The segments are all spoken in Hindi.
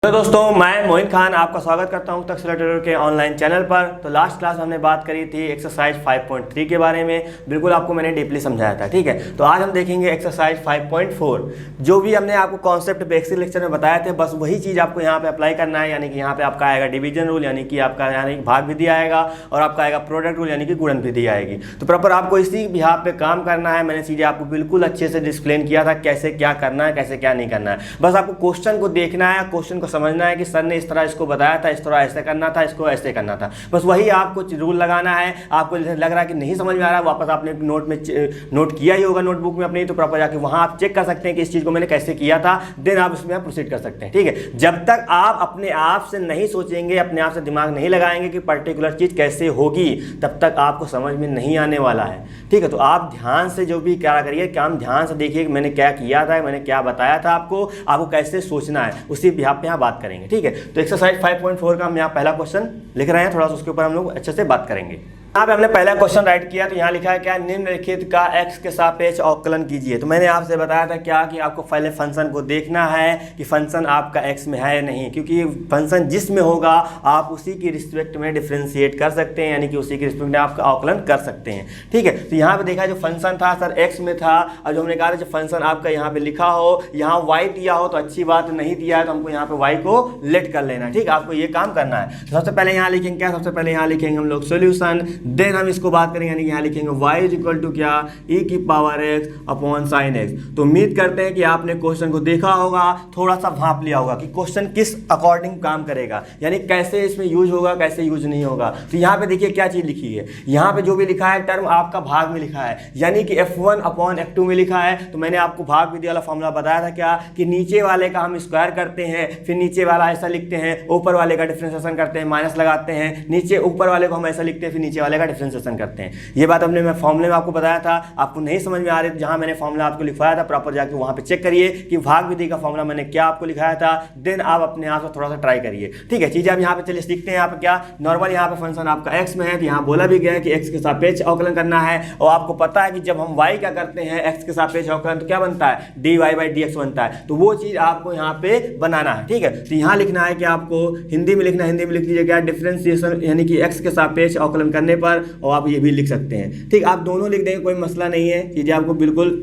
हेलो दोस्तों, मैं मोइन खान आपका स्वागत करता हूं तकसेलरेटर के ऑनलाइन चैनल पर। तो लास्ट क्लास हमने बात करी थी एक्सरसाइज 5.3 के बारे में। बिल्कुल आपको मैंने डीपली समझाया था, ठीक है। तो आज हम देखेंगे एक्सरसाइज 5.4। जो भी हमने आपको कॉन्सेप्ट बेसिक लेक्चर में बताया थे, बस वही चीज़ आपको यहाँ पे अप्लाई करना है। यानी कि यहाँ पे आपका आएगा डिवीजन रूल, यानी कि आपका भाग विधि आएगा, और आपका आएगा प्रोडक्ट रूल यानी कि गुणन विधि आएगी। तो प्रॉपर आपको इसी बिहाफ पे काम करना है। मैंने चीज़ें आपको बिल्कुल अच्छे से डिस्प्लेन किया था, कैसे क्या करना है, कैसे क्या नहीं करना है। बस आपको क्वेश्चन को देखना है, क्वेश्चन को समझना है कि सर ने इस तरह इसको बताया था, इस तरह ऐसे करना था, इसको ऐसे करना था। बस वही आपको रूल लगाना है। आपको लग रहा है कि नहीं समझ में आ रहा है, वापस आपने नोट किया ही होगा नोटबुक में अपनी, तो प्रॉपर जाके वहां आप चेक कर सकते हैं कि इस चीज़ को मैंने कैसे किया था। देन आप उसमें प्रोसीड कर सकते हैं, ठीक है। जब तक आप अपने आप से नहीं सोचेंगे, अपने आप से दिमाग नहीं लगाएंगे कि पर्टिकुलर चीज़ कैसे होगी, तब तक आपको समझ में नहीं आने वाला है, ठीक है। तो आप ध्यान से जो भी क्या करिए, काम ध्यान से देखिए कि मैंने क्या किया था, मैंने क्या बताया था आपको कैसे सोचना है, उसी बिहाफ पे यहाँ बात करेंगे, ठीक है। तो एक्सरसाइज 5.4 का हम यहाँ पहला क्वेश्चन लिख रहे हैं, थोड़ा सा उसके ऊपर हम लोग अच्छे से बात करेंगे। यहाँ पे हमने पहला क्वेश्चन राइट किया, तो यहाँ लिखा है क्या, निम्नलिखित का x के सापेक्ष अवकलन कीजिए। तो मैंने आपसे बताया था क्या कि आपको पहले फंक्शन को देखना है कि फंक्शन आपका x में है या नहीं, क्योंकि फंक्शन जिसमें होगा आप उसी की रिस्पेक्ट में डिफ्रेंशिएट कर सकते हैं, यानी कि उसी की रिस्पेक्ट में आपका अवकलन कर सकते हैं, ठीक है। तो यहाँ पे देखा जो फंक्शन था सर x में था, और जो हमने कहा था जो फंक्शन आपका यहाँ पे लिखा हो, यहाँ y दिया हो तो अच्छी बात, नहीं दिया है तो हमको यहाँ पे y को लेट कर लेना, ठीक है। आपको ये काम करना है। तो सबसे पहले यहाँ लिखेंगे क्या, सबसे पहले यहाँ लिखेंगे हम लोग सोल्यूशन, देन हम इसको बात करेंगे, यानी कि यहाँ लिखेंगे y इज इक्वल टू क्या, e की power x upon sine x। तो उम्मीद करते हैं कि आपने क्वेश्चन को देखा होगा, थोड़ा सा भांप लिया होगा कि क्वेश्चन किस अकॉर्डिंग काम करेगा, यानी कैसे इसमें यूज होगा, कैसे यूज नहीं होगा। तो यहाँ पे देखिए क्या चीज़ लिखी है, यहाँ पे जो भी लिखा है टर्म आपका भाग में लिखा है, यानी कि f1 अपॉन f2 में लिखा है। तो मैंने आपको भाग विधि वाला फॉर्मूला बताया था क्या, कि नीचे वाले का हम स्क्वायर करते हैं, फिर नीचे वाला ऐसा लिखते हैं, ऊपर वाले का डिफरेंशिएशन करते हैं, माइनस लगाते हैं, नीचे ऊपर वाले को हम ऐसा लिखते हैं, फिर नीचे वाले का डिफरेंशिएशन करते हैं। ये बात हमने मैं फॉर्मूले में आपको बताया था। आपको नहीं समझ में आ रही, जहां मैंने फॉर्मूला आपको लिखवाया था प्रॉपर जाके वहां पे चेक करिए कि भाग विधि का फॉर्मूला मैंने क्या आपको लिखाया था। देन आप अपने आप से थोड़ा सा ट्राई करिए, ठीक है। चीजें आप यहाँ पे चलिए सीखते हैं। यहाँ पे क्या नॉर्मल यहाँ पे फंक्शन आपका एक्स में है, तो यहाँ बोला भी गया है कि एक्स के सापेक्ष अवकलन करना है। और आपको पता है कि जब हम वाई क्या करते हैं, एक्स के सापेक्ष अवकलन, तो क्या बनता है, D Y by D X बनता है। तो वो चीज आपको यहाँ पे बनाना है, ठीक है। तो यहाँ लिखना है कि आपको हिंदी में लिखना है, हिंदी में लिख लीजिए क्या, डिफरेंशिएशन यानी कि एक्स के सापेक्ष अवकलन करने पर, और आप ये भी लिख सकते हैं, ठीक। आप दोनों लिख देंगे, कोई मसला नहीं है, चीजें आपको बिल्कुल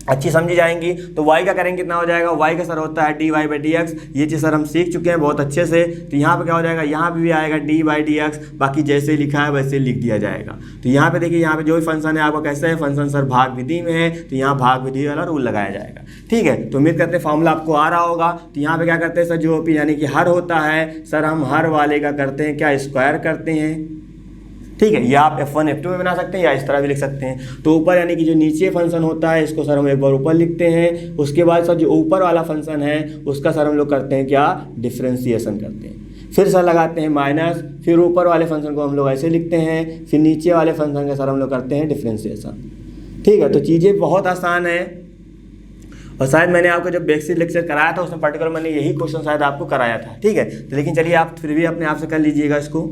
अच्छी समझी जाएंगी। तो y का करेंगे कितना हो जाएगा, y का सर होता है D Y by D X. ये चीज़ सर हम सीख चुके हैं बहुत अच्छे से। तो यहाँ पे क्या हो जाएगा, यहाँ पे भी आएगा डी वाई डी एक्स, बाकी जैसे लिखा है वैसे लिख दिया जाएगा। तो यहाँ पे देखिए, यहाँ पे जो भी फंक्शन है आपका कैसे है, फंक्शन सर भाग विधि में है, तो यहाँ भाग विधि वाला रूल लगाया जाएगा, ठीक है। तो उम्मीद करते हैं फॉर्मूला आपको आ रहा होगा। तो यहाँ पे क्या करते हैं सर, जो भी यानी कि हर होता है सर, हम हर वाले का करते हैं क्या, स्क्वायर करते हैं, ठीक है। ये आप f1 f2 में बना सकते हैं, या इस तरह भी लिख सकते हैं। तो ऊपर यानी कि जो नीचे फंक्शन होता है, इसको सर हम एक बार ऊपर लिखते हैं। उसके बाद सर जो ऊपर वाला फंक्शन है, उसका सर हम लोग करते हैं क्या, डिफरेंशिएशन करते हैं। फिर सर लगाते हैं माइनस, फिर ऊपर वाले फंक्शन को हम लोग ऐसे लिखते हैं, फिर नीचे वाले फंक्शन का सर हम लोग करते हैं डिफरेंशिएशन, ठीक है। तो चीज़ें बहुत आसान है। और शायद मैंने आपको जब बेसिक लेक्चर कराया था उसमें पर्टिकुलर मैंने यही क्वेश्चन शायद आपको कराया था, ठीक है। तो लेकिन चलिए आप फिर भी अपने आप से कर लीजिएगा इसको।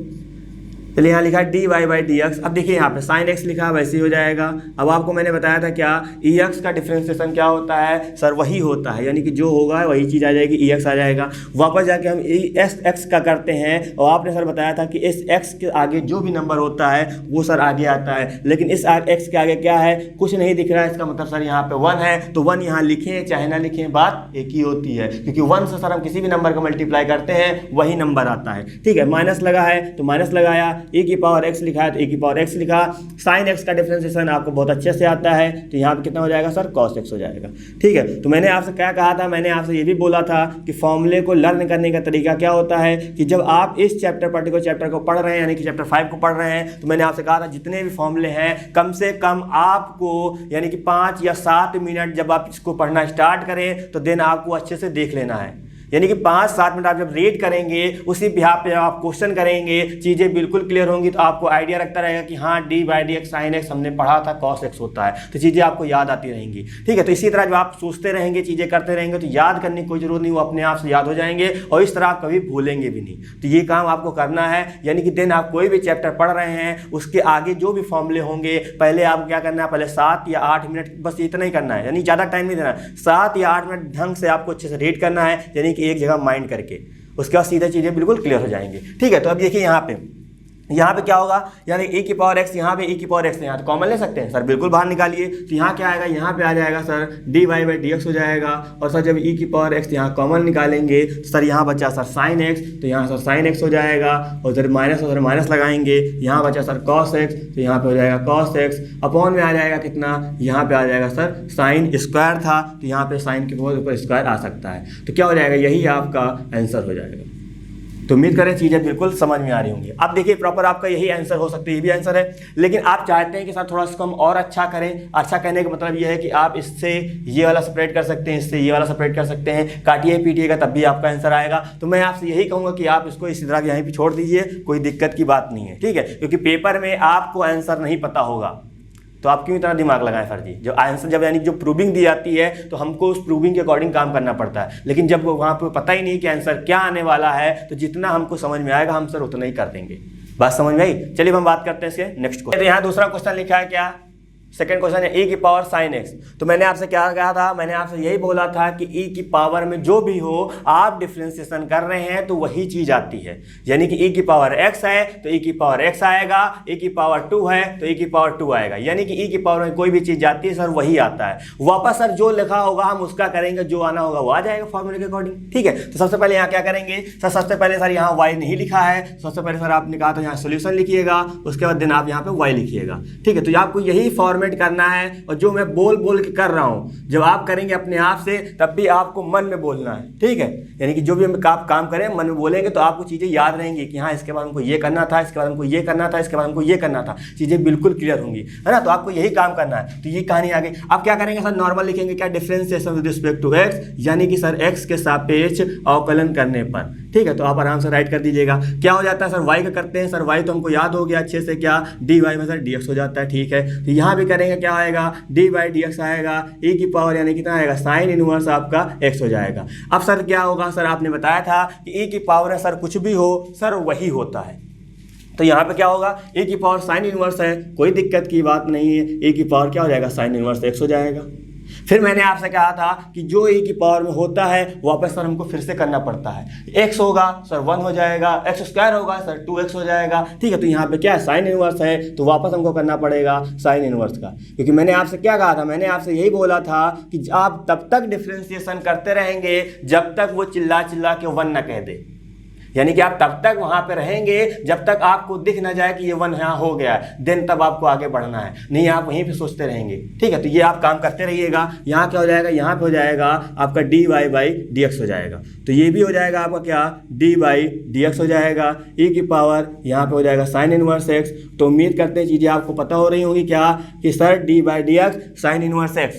चलिए यहाँ लिखा है D Y by D X. अब देखिए यहाँ पे साइन एक्स लिखा है, वैसे ही हो जाएगा। अब आपको मैंने बताया था क्या, ई एक्स का डिफरेंशिएशन क्या होता है सर, वही होता है, यानी कि जो होगा वही चीज़ आ जाएगी, ई एक्स आ जाएगा। वापस जाके हम ई एस एक्स का करते हैं, और आपने सर बताया था कि इस एक्स के आगे जो भी नंबर होता है वो सर आगे आता है, लेकिन इस एक्स के आगे क्या है, कुछ नहीं दिख रहा है। इसका मतलब सर यहाँ पे 1 है, तो 1 यहाँ लिखें चाहे ना लिखें, बात एक ही होती है, क्योंकि 1 से सर हम किसी भी नंबर को मल्टीप्लाई करते हैं वही नंबर आता है, ठीक है। माइनस लगा है तो माइनस लगाया, ए की पावर एक्स लिखा है तो ए की पावर एक्स लिखा। साइन एक्स का डिफरेंशिएशन आपको बहुत अच्छे से आता है, तो यहाँ पे कितना हो जाएगा सर, कॉस एक्स हो जाएगा, ठीक है। तो मैंने आपसे क्या कहा था, मैंने आपसे ये भी बोला था कि फॉर्मूले को लर्न करने का तरीका क्या होता है, कि जब आप इस पर्टिकुलर चैप्टर को पढ़ रहे हैं, यानी कि चैप्टर 5 को पढ़ रहे हैं, तो मैंने आपसे कहा था जितने भी फॉर्मूले हैं कम से कम आपको यानी कि 5 या 7 मिनट जब आप इसको पढ़ना स्टार्ट करें, तो देन आपको अच्छे से देख लेना है। यानी कि 5-7 मिनट आप जब रीड करेंगे, उसी बिहाफ पे आप क्वेश्चन करेंगे, चीज़ें बिल्कुल क्लियर होंगी, तो आपको आइडिया रखता रहेगा कि हाँ D by D x sine x हमने पढ़ा था, कॉस एक्स होता है, तो चीज़ें आपको याद आती रहेंगी, ठीक है। तो इसी तरह जब आप सोचते रहेंगे, चीज़ें करते रहेंगे, तो याद करने की कोई जरूरत नहीं, वो अपने आप से याद हो जाएंगे, और इस तरह आप कभी भूलेंगे भी नहीं। तो ये काम आपको करना है, यानी कि दिन आप कोई भी चैप्टर पढ़ रहे हैं, उसके आगे जो भी फॉर्मूले होंगे, पहले आपको क्या करना है, पहले 7 या 8 मिनट बस इतना ही करना है, यानी ज़्यादा टाइम नहीं देना, 7 या 8 मिनट ढंग से आपको अच्छे से रीड करना है, यानी कि एक जगह माइंड करके। उसके बाद सीधे चीज़ें बिल्कुल क्लियर हो जाएंगी। ठीक है, तो अब देखिए यहाँ पे क्या होगा, यानी e की पावर x, यहाँ पे e की पावर x, यहाँ तो कॉमन ले सकते हैं सर, बिल्कुल बाहर निकालिए। तो यहाँ क्या आएगा, यहाँ पे आ जाएगा sir dy by D X हो जाएगा। और सर जब e की पावर x यहाँ कॉमन निकालेंगे तो सर यहाँ बचा सर साइन x, तो यहाँ सर साइन x हो जाएगा। और उधर माइनस लगाएंगे, यहाँ बचा सर cos x, तो यहाँ पे हो जाएगा cos x। अपॉन में आ जाएगा कितना, यहाँ पे आ जाएगा सर साइन स्क्वायर था, तो यहाँ पे साइन के ऊपर स्क्वायर आ सकता है। तो क्या हो जाएगा, यही आपका आंसर हो जाएगा। तो उम्मीद करें चीज़ें बिल्कुल समझ में आ रही होंगी। अब देखिए प्रॉपर आपका यही आंसर हो सकता है, ये भी आंसर है, लेकिन आप चाहते हैं कि सर थोड़ा सा हम और अच्छा करें। अच्छा कहने का मतलब ये है कि आप इससे ये वाला सेपरेट कर सकते हैं, इससे ये वाला सेपरेट कर सकते हैं, काटिए पीटिएगा तब भी आपका आंसर आएगा। तो मैं आपसे यही कहूँगा कि आप इसको इसी तरह यहीं पर छोड़ दीजिए, कोई दिक्कत की बात नहीं है। ठीक है, क्योंकि पेपर में आपको आंसर नहीं पता होगा तो आप क्यों इतना दिमाग लगाएं सर जी। जो आंसर जब यानी जो प्रूविंग दी जाती है तो हमको उस प्रूविंग के अकॉर्डिंग काम करना पड़ता है, लेकिन जब वहाँ पे पता ही नहीं कि आंसर क्या आने वाला है तो जितना हमको समझ में आएगा हम सर उतना ही कर देंगे। बात समझ में आई? चलिए हम बात करते हैं इसके नेक्स्ट क्वेश्चन। तो यहाँ दूसरा क्वेश्चन लिखा है क्या, सेकेंड क्वेश्चन है e की पावर साइन x। तो मैंने आपसे क्या कहा था, मैंने आपसे यही बोला था कि e की पावर में जो भी हो आप डिफरेंशिएशन कर रहे हैं तो वही चीज आती है। यानी कि e की पावर x है तो e की पावर x आएगा, e की पावर 2 है तो e की पावर 2 आएगा। यानी कि e की पावर में कोई भी चीज जाती है सर वही आता है। वापस सर जो लिखा होगा हम उसका करेंगे, जो आना होगा वो आ जाएगा फॉर्मूले के अकॉर्डिंग। ठीक है, तो सबसे पहले यहाँ क्या करेंगे सर, सबसे पहले सर यहाँ y नहीं लिखा है, सबसे पहले सर आपने कहा तो यहाँ सोल्यूशन लिखिएगा, उसके बाद दिन आप यहाँ पे y लिखिएगा। ठीक है, तो आपको यही फॉर्मेट करना है। और जो मैं बोल के कर रहा हूं जब आप करेंगे अपने आप से तब भी आपको मन में बोलना है। ठीक है, यानी कि जो भी हम काम करें मन में बोलेंगे तो आपको चीजें याद रहेंगी कि हाँ इसके बाद हमको ये करना था, इसके बाद हमको ये करना था, इसके बाद हमको ये करना था, चीजें बिल्कुल क्लियर होंगी, है ना। तो आपको यही काम करना है। तो ये कहानी आ गई। अब क्या करेंगे सर, नॉर्मल लिखेंगे क्या, differentiation with respect to x, यानी कि सर x के सापेक्ष अवकलन करने पर। ठीक है, तो आप आराम से राइट कर दीजिएगा। क्या हो जाता है सर, y का करते हैं सर, y तो हमको याद हो गया अच्छे से, क्या dy में सर dx हो जाता है। ठीक है, तो यहाँ भी करेंगे क्या आएगा, dy dx आएगा, e की पावर यानी कितना आएगा, साइन इनवर्स आपका x हो जाएगा। अब सर क्या होगा, सर आपने बताया था कि e की पावर है सर कुछ भी हो सर वही होता है। तो यहाँ पे क्या होगा, e की पावर साइन इनवर्स है, कोई दिक्कत की बात नहीं है, e की पावर क्या हो जाएगा, साइन इनवर्स x हो जाएगा। फिर मैंने आपसे कहा था कि जो e की पावर में होता है वापस सर हमको फिर से करना पड़ता है। x होगा सर 1 हो जाएगा, x स्क्वायर होगा सर 2x हो जाएगा। ठीक है, तो यहाँ पे क्या है, साइन इनवर्स है तो वापस हमको करना पड़ेगा साइन इनवर्स का। क्योंकि मैंने आपसे क्या कहा था, मैंने आपसे यही बोला था कि आप तब तक डिफरेंशिएशन करते रहेंगे जब तक वो चिल्ला के 1 ना कह दे। यानी कि आप तब तक वहां पे रहेंगे जब तक आपको दिख ना जाए कि ये 1 यहाँ हो गया है, देन तब आपको आगे बढ़ना है, नहीं आप वहीं पे सोचते रहेंगे। ठीक है, तो ये आप काम करते रहिएगा। यहाँ क्या हो जाएगा, यहाँ पे हो जाएगा आपका dy बाई डी एक्स हो जाएगा। तो ये भी हो जाएगा आपका क्या, dy बाई डी एक्स हो जाएगा, e की पावर यहाँ पे हो जाएगा साइन इनवर्स x। तो उम्मीद करते हैं चीजें आपको पता हो रही होंगी क्या, कि sir dy by D x sine inverse x।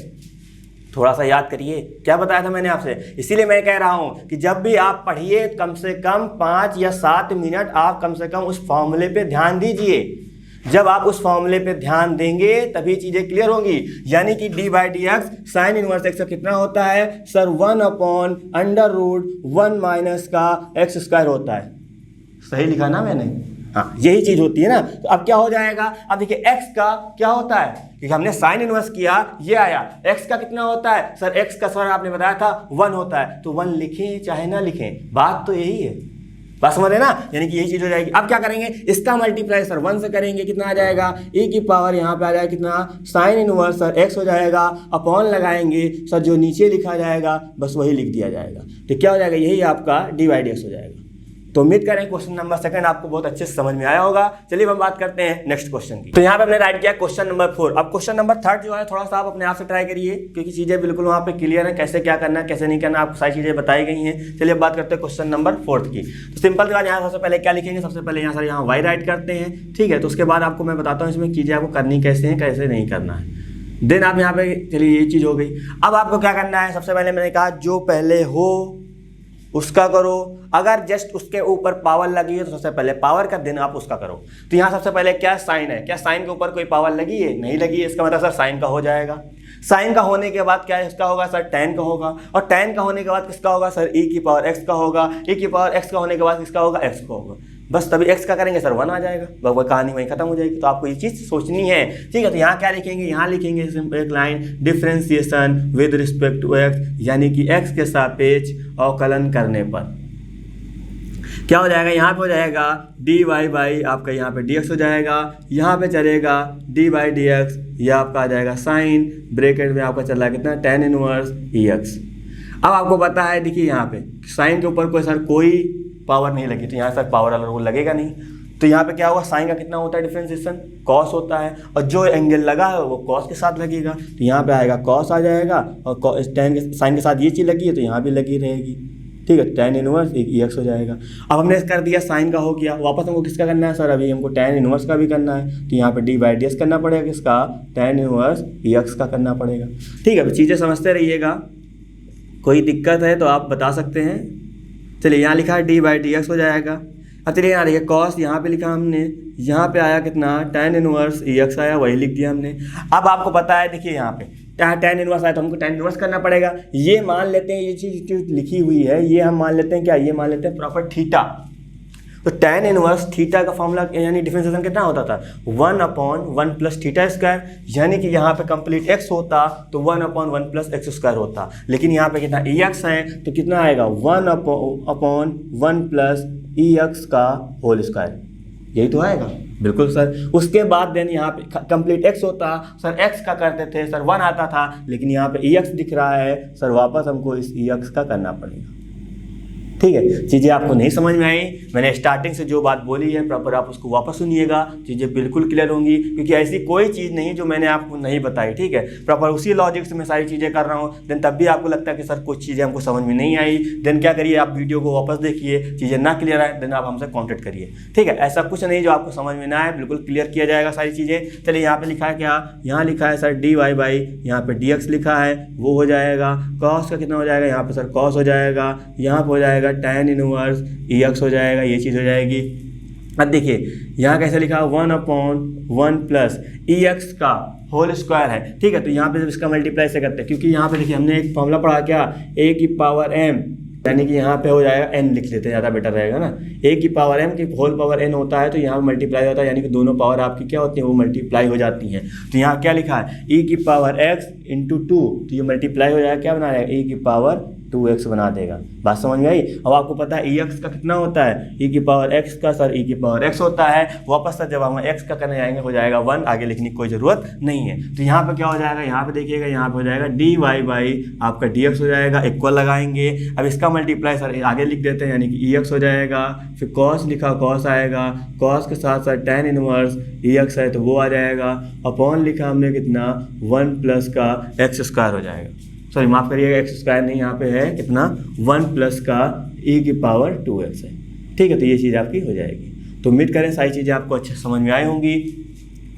थोड़ा सा याद करिए क्या बताया था मैंने आपसे। इसीलिए मैं कह रहा हूं कि जब भी आप पढ़िए कम से कम 5 या 7 मिनट आप कम से कम उस फॉर्मूले पे ध्यान दीजिए। जब आप उस फॉर्मूले पे ध्यान देंगे तभी चीजें क्लियर होंगी। यानी कि D by D x sine inverse x का कितना होता है सर, 1/√1 माइनस का x स्क्वायर होता है। सही लिखा ना मैंने, हाँ यही चीज होती है ना। तो अब क्या हो जाएगा, अब देखिए x का क्या होता है, क्योंकि हमने साइन इनवर्स किया ये आया, x का कितना होता है सर, x का सर आपने बताया था 1 होता है, तो 1 लिखें चाहे ना लिखें, बात तो यही है। बस समझ रहे ना, यानी कि यही चीज हो जाएगी। अब क्या करेंगे, इसका मल्टीप्लाई सर 1 से करेंगे, कितना आ जाएगा, e की पावर यहाँ पे आ जाएगा कितना, साइन इनवर्स सर x हो जाएगा, अपॉन लगाएंगे सर जो नीचे लिखा जाएगा बस वही लिख दिया जाएगा। तो क्या हो जाएगा, यही आपका डी बाई डी एक्स हो जाएगा। तो उम्मीद करें क्वेश्चन नंबर 2 आपको बहुत अच्छे से समझ में आया होगा। चलिए हम बात करते हैं नेक्स्ट क्वेश्चन की। तो यहाँ पे हमने राइट किया क्वेश्चन नंबर 4। अब क्वेश्चन नंबर 3 जो है थोड़ा सा आप अपने आप से ट्राई करिए, क्योंकि चीजें बिल्कुल वहाँ पे क्लियर है, कैसे क्या करना है कैसे नहीं करना आपको सारी चीजें बताई गई हैं। चलिए अब बात करते हैं क्वेश्चन नंबर 4 की। तो सिंपल सी बात, यहाँ सबसे पहले क्या लिखेंगे, सबसे पहले यहाँ सर यहाँ वाई राइट करते हैं। ठीक है, तो उसके बाद आपको मैं बताता हूँ इसमें चीजें आपको करनी कैसे हैं कैसे नहीं करना है। देन आप यहाँ पे, चलिए ये चीज हो गई। अब आपको क्या करना है, सबसे पहले मैंने कहा जो पहले हो उसका करो। अगर जस्ट उसके ऊपर पावर लगी है तो सबसे पहले पावर का दिन आप उसका करो। तो यहाँ सबसे पहले क्या साइन है, क्या साइन के ऊपर कोई पावर लगी है, नहीं लगी है, इसका मतलब सर साइन का हो जाएगा। साइन का होने के बाद क्या इसका होगा सर, tan का होगा, और tan का होने के बाद किसका होगा सर, e की पावर x का होगा, e की पावर x का होने के बाद किसका होगा, x का होगा। बस तभी x का करेंगे सर 1 आ जाएगा, वह कहानी वहीं खत्म हो जाएगी। तो आपको ये चीज़ सोचनी है। ठीक है, तो यहाँ क्या लिखेंगे, यहाँ लिखेंगे एक line, differentiation with respect to x, यानी कि x के सापेक्ष अवकलन करने पर। क्या हो जाएगा, यहाँ पे हो जाएगा डी वाई बाई आपका यहाँ पे डी एक्स हो जाएगा, यहाँ पे चलेगा डी बाई डी एक्स, यह आपका आ जाएगा साइन ब्रैकेट में आपका चल रहा है कितना tan इनवर्स ई एक्स। अब आपको पता है देखिए यहाँ पे साइन के ऊपर कोई सर कोई पावर नहीं लगी, तो यहाँ सर पावर वाला रूल लगेगा नहीं, तो यहाँ पे क्या होगा साइन का कितना होता है डिफरेंशिएशन कॉस होता है, और जो एंगल लगा है वो कॉस के साथ लगेगा, तो यहाँ पे आएगा कॉस आ जाएगा, और टेन के साइन के साथ ये चीज़ लगी है तो यहाँ भी लगी रहेगी, ठीक है, tan इनवर्स ई एक्स हो जाएगा। अब हमने कर दिया साइन का हो गया, वापस हमको किसका करना है सर, अभी हमको tan इनवर्स का भी करना है, तो यहाँ पे डी बाई डी एक्स करना पड़ेगा, किसका tan इनवर्स ई एक्स का करना पड़ेगा। ठीक है, चीज़ें समझते रहिएगा, कोई दिक्कत है तो आप बता सकते हैं। चलिए यहाँ लिखा है डी बाई डी एक्स हो जाएगा। अब चलिए यहाँ देखिए कॉस यहाँ पे लिखा हमने, यहाँ पे आया कितना tan इनवर्स ई एक्स आया, वही लिख दिया हमने। अब आपको पता है देखिए यहाँ पे tan इनवर्स आया तो हमको tan इनवर्स करना पड़ेगा। ये मान लेते हैं ये चीज़ लिखी हुई है, ये हम मान लेते हैं क्या, ये मान लेते हैं प्रॉपर थीटा। तो tan इनवर्स थीटा का फॉर्मूला यानी डिफरेंशिएशन कितना होता था 1/1 प्लस थीटा स्क्वायर, यानी कि यहाँ पे कंप्लीट x होता तो 1/1 प्लस एक्स स्क्वायर होता, लेकिन यहाँ पे कितना ई एक्स है तो कितना आएगा 1/1 प्लस ई एक्स का होल स्क्वायर, यही तो आएगा। बिल्कुल सर। उसके बाद देन यहाँ पे कंप्लीट x होता, सर x का करते थे सर 1 आता था, लेकिन यहाँ पे ई एक्स दिख रहा है सर, वापस हमको इस ई एक्स का करना पड़ेगा। ठीक है, चीज़ें आपको नहीं समझ में आई, मैंने स्टार्टिंग से जो बात बोली है प्रॉपर आप उसको वापस सुनिएगा, चीज़ें बिल्कुल क्लियर होंगी, क्योंकि ऐसी कोई चीज़ नहीं जो मैंने आपको नहीं बताई। ठीक है, प्रॉपर उसी लॉजिक से मैं सारी चीज़ें कर रहा हूँ। देन तब भी आपको लगता है कि सर कुछ चीज़ें हमको समझ में नहीं आई, देन क्या करिए आप वीडियो को वापस देखिए, चीज़ें ना क्लियर आए देन आप हमसे कॉन्टेक्ट करिए। ठीक है, ऐसा कुछ नहीं जो आपको समझ में ना आए, बिल्कुल क्लियर किया जाएगा सारी चीज़ें। चलिए यहाँ पे लिखा है क्या, यहाँ लिखा है सर डी वाई बाई, यहाँ पे डी एक्स लिखा है वो हो जाएगा, कॉस का कितना हो जाएगा, यहाँ पे सर कॉस हो जाएगा, यहाँ पे हो जाएगा tan इनवर्स ई एक्स हो जाएगा, ये चीज़ हो जाएगी। अब देखिए यहाँ कैसे लिखा 1/1 प्लस ई एक्स का होल स्क्वायर है। ठीक है, तो यहाँ पे जब इसका मल्टीप्लाई से करते हैं, क्योंकि यहाँ पे देखिए हमने एक फॉर्मूला पढ़ा क्या, a की पावर m, यानी कि यहाँ पे हो जाएगा n लिख लेते हैं, ज़्यादा बेटर रहेगा ना। a की पावर m की होल पावर n होता है तो यहाँ मल्टीप्लाई होता है, यानी कि दोनों पावर आपकी क्या होती है वो मल्टीप्लाई हो जाती हैं। तो यहाँ क्या लिखा है e की पावर x इंटू 2, तो ये मल्टीप्लाई हो जाएगा, क्या बना रहेगा e की पावर 2x बना देगा। बात समझ में आई। अब आपको पता है ई एक्स का कितना होता है, e की पावर x का सर e की पावर x होता है, वापस सर जब हम x का करने जाएंगे हो जाएगा 1, आगे लिखने की कोई ज़रूरत नहीं है। तो यहाँ पे क्या हो जाएगा, यहाँ पे देखिएगा यहाँ पे हो जाएगा डी वाई बाई आपका डी एक्स हो जाएगा, इक्वल लगाएंगे। अब इसका मल्टीप्लाई सर आगे लिख देते हैं, यानी कि ई एक्स हो जाएगा, फिर कॉस लिखा कॉस आएगा, कॉस के साथ सर tan इनवर्स ई एक्स है तो वो आ जाएगा, अपॉन लिखा हमने कितना 1 प्लस का एक्स स्क्वायर हो जाएगा, सॉरी माफ़ करिएगा एक्स स्क्वायर नहीं, यहाँ पे है कितना 1 प्लस का e की पावर 2x है। ठीक है, तो ये चीज़ आपकी हो जाएगी। तो उम्मीद करें सारी चीज़ें आपको अच्छे समझ में आई होंगी।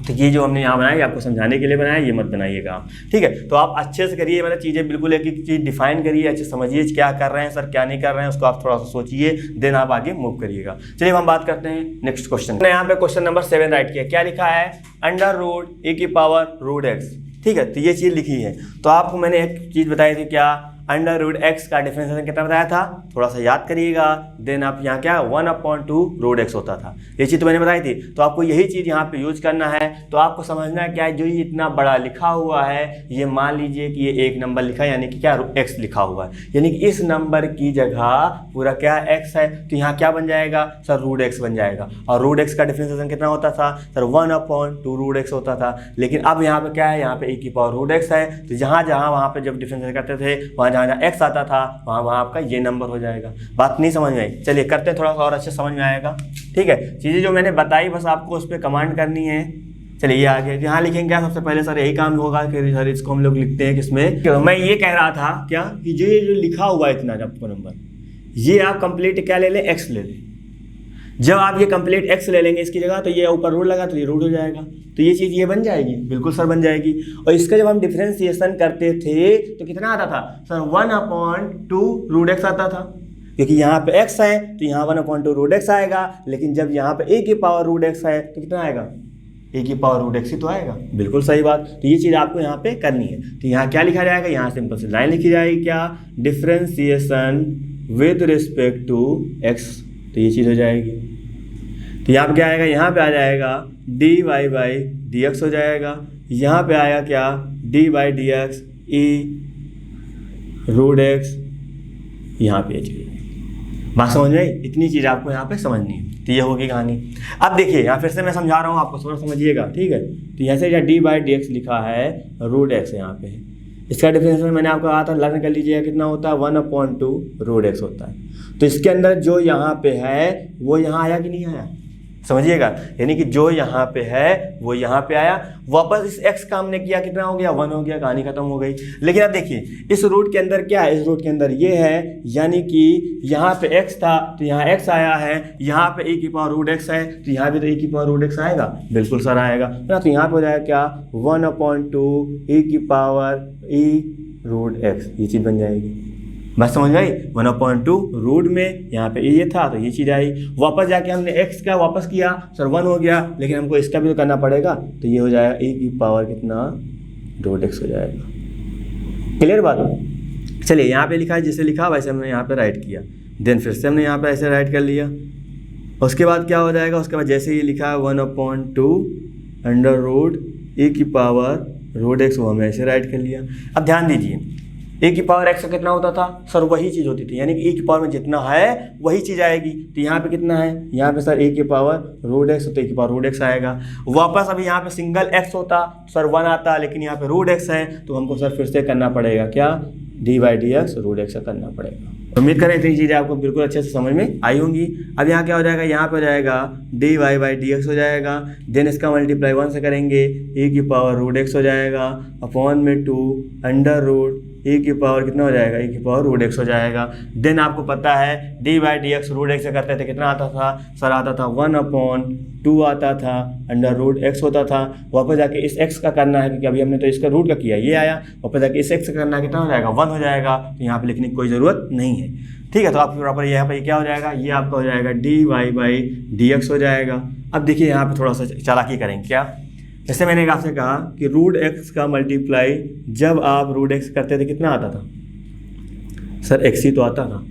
तो ये जो हमने यहाँ बनाया आपको समझाने के लिए बनाया, ये मत बनाइएगा आप। ठीक है, तो आप अच्छे से करिए, मतलब चीज़ें बिल्कुल एक एक चीज़ डिफाइन करिए, अच्छे समझिए क्या कर रहे हैं सर क्या नहीं कर रहे हैं, उसको आप थोड़ा सा सोचिए, देन आप आगे मूव करिएगा। चलिए हम बात करते हैं नेक्स्ट क्वेश्चन। यहाँ पे क्वेश्चन नंबर 7 राइट किया, क्या लिखा है √a की पावर √x। ठीक है, तो ये चीज़ लिखी है। तो आपको मैंने एक चीज़ बताई थी क्या, √x का डिफरेंशिएशन कितना बताया था, थोड़ा सा याद करिएगा। देन आप यहाँ क्या 1/2 √x होता था, ये चीज़ तो मैंने बताई थी। तो आपको यही चीज़ यहाँ पे यूज करना है। तो आपको समझना है क्या है, जो ये इतना बड़ा लिखा हुआ है, ये मान लीजिए कि ये एक नंबर लिखा है, यानी कि क्या x लिखा हुआ है, यानी कि इस नंबर की जगह पूरा क्या x है, तो यहाँ क्या बन जाएगा सर √x बन जाएगा। और √x का डिफरेंशिएशन कितना होता था सर 1/2 √x होता था। लेकिन अब यहाँ पे क्या है, यहाँ पे e की पावर √x है, तो जहाँ जहाँ वहाँ पे जब डिफरेंशिएशन करते थे वहाँ जहाँ x आता था वहाँ आपका ये नंबर हो जाएगा। बात नहीं समझ में आई, चलिए करते हैं, थोड़ा सा और अच्छे समझ में आएगा। ठीक है, चीज़ें जो मैंने बताई बस आपको उस पर कमांड करनी है। चलिए ये आगे यहाँ लिखेंगे, सबसे पहले सर यही काम होगा कि सर इसको हम लोग लिखते हैं किसमें। मैं ये कह रहा था क्या कि जो लिखा हुआ है इतना आपको नंबर, ये आप कंप्लीट क्या ले लें, x ले लें। जब आप ये कंप्लीट x ले लेंगे इसकी जगह, तो ये ऊपर रूट लगा तो ये रूट हो जाएगा, तो ये चीज़ ये बन जाएगी, बिल्कुल सर बन जाएगी। और इसका जब हम डिफरेंशिएशन करते थे तो कितना आता था सर 1/2 √x आता था, क्योंकि यहाँ पे x है तो यहाँ 1/2 √x आएगा। लेकिन जब यहाँ पे a की पावर √x है तो कितना आएगा, a की पावर √x ही तो आएगा, बिल्कुल सही बात। तो ये चीज़ आपको यहाँ पे करनी है। तो यहाँ क्या लिखा जाएगा, यहाँ सिंपल सी लाइन लिखी जाएगी क्या, differentiation with respect to x, तो ये चीज़ हो जाएगी। तो यहाँ पे क्या आएगा, यहाँ पे आ जाएगा D Y by D X हो जाएगा, यहाँ पे आया क्या D by D X E √x, यहाँ पे चीज़ बात समझ में आई? इतनी चीज़ आपको यहाँ पे समझनी है। तो ये होगी कहानी। अब देखिए यहाँ फिर से मैं समझा रहा हूँ आपको, थोड़ा समझिएगा, ठीक है। तो यहाँ से dy/dx लिखा है √x यहाँ पे, इसका डिफरेंशियल मैंने आपको कहा था, लर्न कर लीजिएगा कितना होता है 1/2 √x होता है। तो इसके अंदर जो यहाँ पे है वो यहाँ आया कि नहीं आया, समझिएगा। यानी कि जो यहाँ पे है वो यहाँ पे आया, वापस इस x का हमने किया, कितना हो गया 1 हो गया, कहानी खत्म हो गई। लेकिन अब देखिए इस रूट के अंदर क्या है, इस रूट के अंदर ये है, यानी कि यहाँ पे x था तो यहाँ x आया है, यहाँ पे e⁻√x है तो यहाँ भी तो e⁻√x आएगा, बिल्कुल सर आएगा ना। तो यहाँ पे हो जाएगा क्या 1/2 e⁻√x, ये चीज़ बन जाएगी। बस समझ आई, 1/2 रूट में यहाँ पे ये था तो ये चीज़ आई। वापस जाके हमने x का वापस किया, सर 1 हो गया, लेकिन हमको इसका भी तो करना पड़ेगा, तो ये हो जाएगा e⁻ कितना √x हो जाएगा। क्लियर बात? चलिए यहाँ पे लिखा है, जैसे लिखा वैसे हमने यहाँ पे राइट किया, देन फिर से हमने यहाँ पे ऐसे राइट कर लिया। उसके बाद क्या हो जाएगा, उसके बाद जैसे ये लिखा है 1/2 e⁻√x वो हमने ऐसे राइट कर लिया। अब ध्यान दीजिए e⁻x का कितना होता था, सर वही चीज़ होती थी, यानी कि e⁻ में जितना है वही चीज़ आएगी। तो यहाँ पे कितना है, यहाँ पे सर e⁻√x तो e⁻√x आएगा। वापस अभी यहाँ पे सिंगल x होता सर 1 आता, लेकिन यहाँ पे √x है तो हमको सर फिर से करना पड़ेगा क्या, dy/dx √x का करना पड़ेगा। उम्मीद करें इतनी चीज़ें आपको बिल्कुल अच्छे से समझ में आई होंगी। अब यहाँ क्या हो जाएगा, यहाँ पे हो जाएगा dy/dx हो जाएगा, देन इसका मल्टीप्लाई 1 से करेंगे e⁻√x हो जाएगा अपॉन में 2 e⁻ कितना हो जाएगा, e⁻√x हो जाएगा। देन आपको पता है dy/dx √x से करते थे कितना आता था, सर आता था 1/2 आता था, √x होता था। वापस जाके इस x का करना है, क्योंकि अभी हमने तो इसका रूट का किया, ये आया, वापस जाके इस x का करना है, कितना हो जाएगा 1 हो जाएगा। तो यहाँ पे लिखने की कोई ज़रूरत नहीं है, ठीक है। तो आपके बराबर यहाँ पर क्या हो जाएगा, ये आपका हो जाएगा dy/dx हो जाएगा। अब देखिए यहाँ पे थोड़ा सा चालाकी करेंगे क्या, जैसे मैंने आपसे कहा कि √x का मल्टीप्लाई जब आप √x करते थे कितना आता था, सर x ही तो आता था।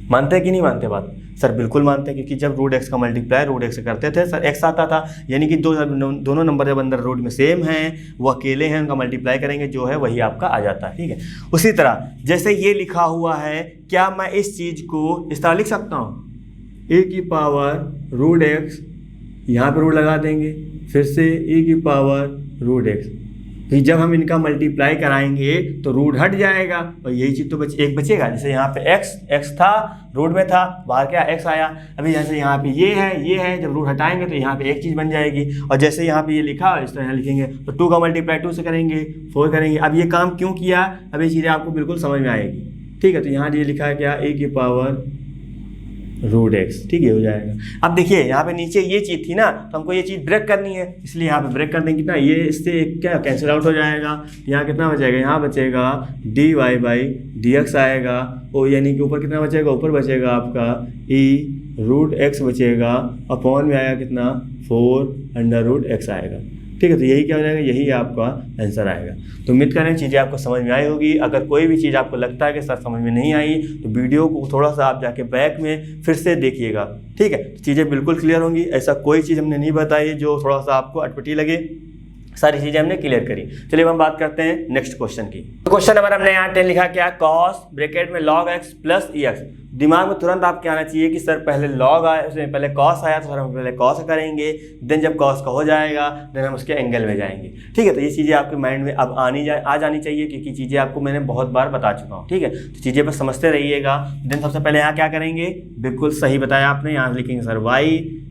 मानते हैं कि नहीं मानते बात, सर बिल्कुल मानते हैं, क्योंकि जब √x का मल्टीप्लाई √x से करते थे सर x आता था, यानी कि दोनों नंबर जब अंदर रूट में सेम हैं, वो अकेले हैं, उनका मल्टीप्लाई करेंगे जो है वही आपका आ जाता है, ठीक है। उसी तरह जैसे ये लिखा हुआ है, क्या मैं इस चीज़ को इस तरह लिख सकता हूँ, e⁻√x, यहाँ पर रूट लगा देंगे, फिर से e⁻√x, तो जब हम इनका मल्टीप्लाई कराएंगे तो रूट हट जाएगा और यही चीज़ तो एक बचेगा। जैसे यहाँ पे x था, रूट में था, बाहर क्या x आया। अभी जैसे यहाँ पे ये है, जब रूट हटाएंगे तो यहाँ पे एक चीज़ बन जाएगी। और जैसे यहाँ पे ये लिखा इस तरह यहाँ लिखेंगे तो 2 का मल्टीप्लाई 2 से करेंगे, 4 करेंगे। अब ये काम क्यों किया, अब ये चीज़ें आपको बिल्कुल समझ में आएगी, ठीक है। तो यहाँ ये लिखा है क्या, e⁻√x, ठीक है, हो जाएगा। अब देखिए यहाँ पे नीचे ये चीज़ थी ना, तो हमको ये चीज़ ब्रेक करनी है, इसलिए यहाँ पे ब्रेक कर देंगे कितना, ये इससे क्या कैंसिल आउट हो जाएगा। यहाँ कितना बचेगा, यहाँ बचेगा dy/dx आएगा, और यानी कि ऊपर कितना बचेगा, ऊपर बचेगा आपका e⁻x बचेगा, अपॉन में आएगा कितना 4√x आएगा, ठीक है। तो यही क्या हो जाएगा, यही आपका आंसर आएगा। तो उम्मीद करें चीज़ें आपको समझ में आई होगी। अगर कोई भी चीज़ आपको लगता है कि सर समझ में नहीं आई तो वीडियो को थोड़ा सा आप जाके बैक में फिर से देखिएगा, ठीक है। चीज़ें बिल्कुल क्लियर होंगी, ऐसा कोई चीज़ हमने नहीं बताई जो थोड़ा सा आपको अटपटी लगे, सारी चीज़ें हमने क्लियर करी। चलिए हम बात करते हैं नेक्स्ट क्वेश्चन की। तो क्वेश्चन नंबर हमने यहाँ 10 लिखा क्या, cos ब्रैकेट में log x प्लस ex। दिमाग में तुरंत आपके आना चाहिए कि सर पहले log आया, उसमें पहले cos आया तो सर हम पहले cos करेंगे, देन जब cos का हो जाएगा देन हम उसके एंगल में जाएंगे, ठीक है। तो ये चीज़ें आपके माइंड में अब आ जानी चाहिए, क्योंकि चीज़ें आपको मैंने बहुत बार बता चुका हूँ, ठीक है। तो चीज़ें बस समझते रहिएगा। देन सबसे पहले यहाँ क्या करेंगे, बिल्कुल सही बताया आपने, यहाँ लिखेंगे सर y,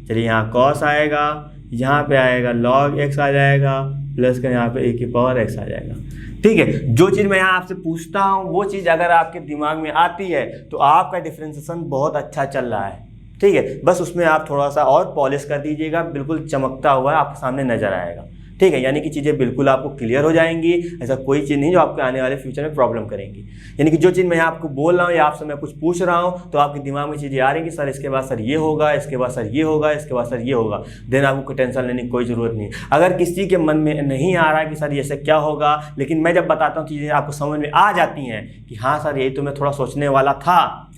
चलिए यहाँ cos आएगा, यहाँ पे आएगा log x आ जाएगा, प्लस का यहाँ पे e⁻x आ जाएगा, ठीक है। जो चीज़ मैं यहाँ आपसे पूछता हूँ वो चीज़ अगर आपके दिमाग में आती है तो आपका डिफरेंशिएशन बहुत अच्छा चल रहा है, ठीक है। बस उसमें आप थोड़ा सा और पॉलिश कर दीजिएगा, बिल्कुल चमकता हुआ आपके सामने नजर आएगा, ठीक है। यानी कि चीज़ें बिल्कुल आपको क्लियर हो जाएंगी, ऐसा कोई चीज़ नहीं जो आपके आने वाले फ्यूचर में प्रॉब्लम करेंगी। यानी कि जो चीज़ मैं आपको बोल रहा हूँ या आपसे मैं कुछ पूछ रहा हूँ तो आपके दिमाग में चीज़ें आ रही हैं कि सर इसके बाद सर ये होगा, इसके बाद सर ये होगा, इसके बाद सर ये होगा। देन आपको कोई टेंशन लेने की कोई ज़रूरत नहीं। अगर किसी के मन में नहीं आ रहा है कि सर ये से क्या होगा, लेकिन मैं जब बताता हूँ चीज़ें आपको समझ में आ जाती हैं कि हाँ सर यही तो मैं थोड़ा सोचने वाला था,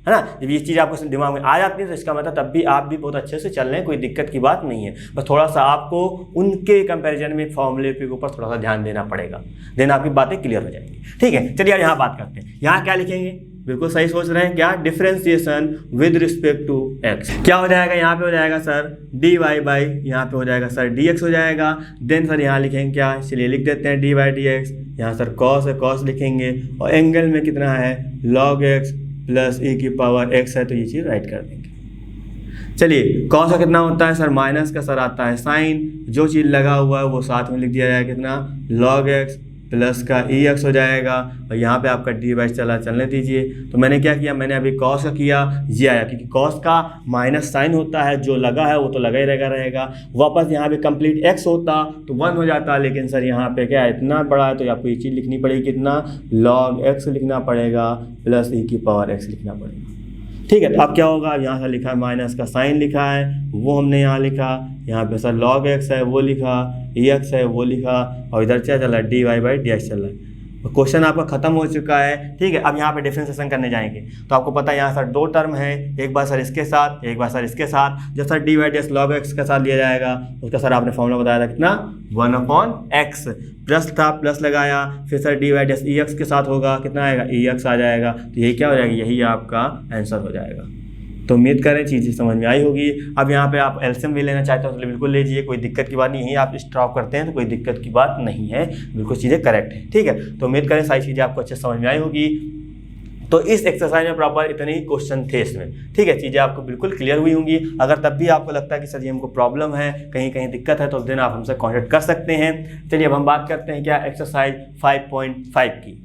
है ना। जब ये चीज़ आपको दिमाग में आ जाती है तो इसका मतलब तब भी आप भी बहुत अच्छे से चल रहे हैं, कोई दिक्कत की बात नहीं है। बस थोड़ा सा आपको उनके कंपैरिजन में फॉर्मूले के ऊपर थोड़ा सा ध्यान देना पड़ेगा, देन आपकी बातें क्लियर हो जाएंगी, ठीक है। चलिए अब यहाँ बात करते हैं। यहाँ क्या लिखेंगे, बिल्कुल सही सोच रहे हैं। क्या? Differentiation with respect to X. क्या हो जाएगा? यहाँ पे हो जाएगा सर dy बाई, यहाँ पे हो जाएगा सर dx हो जाएगा। देन सर यहाँ लिखेंगे क्या? चलिए लिख देते हैं dy बाई dx। यहाँ सर cos है, cos लिखेंगे और एंगल में कितना है? log x प्लस e की पावर x है, तो ये चीज़ राइट कर देंगे। चलिए cos का कितना होता है सर? माइनस का सर आता है साइन, जो चीज़ लगा हुआ है वो साथ में लिख दिया जाएगा, कितना? log x प्लस का ex हो जाएगा और यहाँ पे आपका dy बाई चलने दीजिए। तो मैंने क्या किया? मैंने अभी cos का किया, ये आया, क्योंकि cos का माइनस साइन होता है, जो लगा है वो तो लगा ही रहेगा। वापस यहाँ पे कंप्लीट x होता तो 1 हो जाता, लेकिन सर यहाँ पे क्या है? इतना बड़ा है तो आपको ये चीज़ लिखनी पड़ेगी, कितना? log x लिखना पड़ेगा प्लस e की पावर x लिखना पड़ेगा। ठीक है, तो अब क्या होगा? यहाँ से लिखा है माइनस का साइन लिखा है, वो हमने यहाँ लिखा, यहाँ पे सर log x है वो लिखा, ex है वो लिखा, और इधर क्या चल रहा है? dy बाई dx चल रहा है। क्वेश्चन आपका खत्म हो चुका है। ठीक है, अब यहाँ पे डिफरेंशिएशन करने जाएंगे तो आपको पता है यहाँ सर 2 टर्म है, एक बार सर इसके साथ, एक बार सर इसके साथ। जब sir dy by dx log x के साथ लिया जाएगा उसका सर आपने फॉर्मूला बताया था, कितना? 1/x। प्लस था, प्लस लगाया, फिर sir dy by dx ex के साथ होगा, कितना आएगा? ex आ जाएगा। तो यही क्या हो जाएगा? यही आपका आंसर हो जाएगा। तो उम्मीद करें चीज़ें समझ में आई होगी। अब यहाँ पे आप एलसीएम भी लेना चाहते हो तो बिल्कुल लीजिए, कोई दिक्कत की बात नहीं है। आप स्टॉप करते हैं तो कोई दिक्कत की बात नहीं है, बिल्कुल चीज़ें करेक्ट है। ठीक है, तो उम्मीद करें सारी चीज़ें आपको अच्छे समझ में आई होगी। तो इस एक्सरसाइज में प्रॉपर इतने ही क्वेश्चन थे इसमें। ठीक है, चीज़ें आपको बिल्कुल क्लियर हुई होंगी। अगर तब भी आपको लगता है कि सर जी हमको प्रॉब्लम है, कहीं कहीं दिक्कत है, तो उस दिन आप हमसे कॉन्टेक्ट कर सकते हैं। चलिए अब हम बात करते हैं क्या? एक्सरसाइज 5.5 की।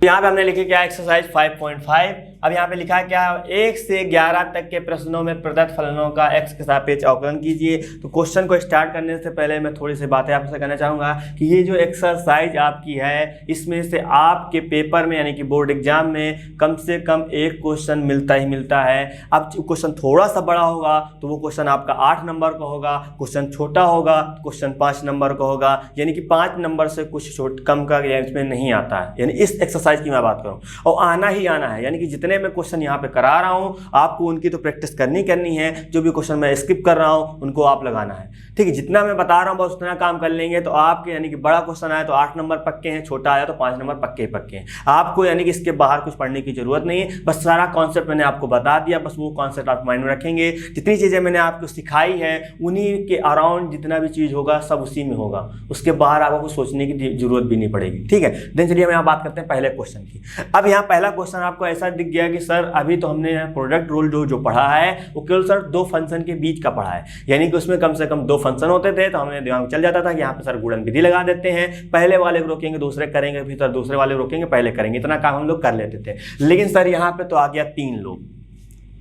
यहाँ पे हमने लिखी क्या? एक्सरसाइज 5.5। अब यहाँ पे लिखा है क्या? 1 से 11 तक के प्रश्नों में प्रदत्त फलनों का x के सापेक्ष अवकलन कीजिए। तो क्वेश्चन को स्टार्ट करने से पहले मैं थोड़ी सी बातें आपसे कहना चाहूँगा कि ये जो एक्सरसाइज आपकी है, इसमें से आपके पेपर में यानी कि बोर्ड एग्जाम में कम से कम एक क्वेश्चन मिलता ही मिलता है। अब क्वेश्चन थोड़ा सा बड़ा होगा तो वो क्वेश्चन आपका 8 नंबर का होगा, क्वेश्चन छोटा होगा क्वेश्चन 5 नंबर का होगा, यानी कि 5 नंबर से कुछ कम का इसमें नहीं आता है। यानी इस एक्सरसाइज की मैं बात करूँ, और आना ही आना है, यानी कि जितने मैं क्वेश्चन यहाँ पे करा रहा हूँ आपको उनकी तो प्रैक्टिस करनी है। जो भी क्वेश्चन मैं स्किप कर रहा हूँ उनको आप लगाना है। ठीक है, जितना मैं बता रहा हूँ बस उतना काम कर लेंगे तो आपके यानी कि बड़ा क्वेश्चन आया तो 8 नंबर पक्के हैं, छोटा आया तो 5 नंबर पक्के हैं। आपको यानी कि इसके बाहर कुछ पढ़ने की जरूरत नहीं है, बस सारा कॉन्सेप्ट मैंने आपको बता दिया, बस वो कॉन्सेप्ट आप माइंड में रखेंगे। जितनी चीज़ें मैंने आपको सिखाई है उन्हीं के अराउंड जितना भी चीज़ होगा सब उसी में होगा, उसके बाहर आपको कुछ सोचने की जरूरत भी नहीं पड़ेगी। ठीक है, देन चलिए हम यहाँ बात करते हैं पहले क्वेश्चन की। अब यहाँ पहला क्वेश्चन आपको ऐसा दिख गया कि सर अभी तो हमने प्रोडक्ट रूल जो पढ़ा है वो केवल सर 2 फंक्शन के बीच का पढ़ा है, यानी कि उसमें कम से कम 2 फंक्शन होते थे, तो हमें दिमाग में चल जाता था कि यहाँ पे सर गुणन विधि लगा देते हैं, पहले वाले को रोकेंगे दूसरे करेंगे, फिर सर दूसरे वाले को रोकेंगे पहले करेंगे, इतना काम हम लोग कर लेते थे। लेकिन सर यहाँ पे तो आ गया 3 लोग।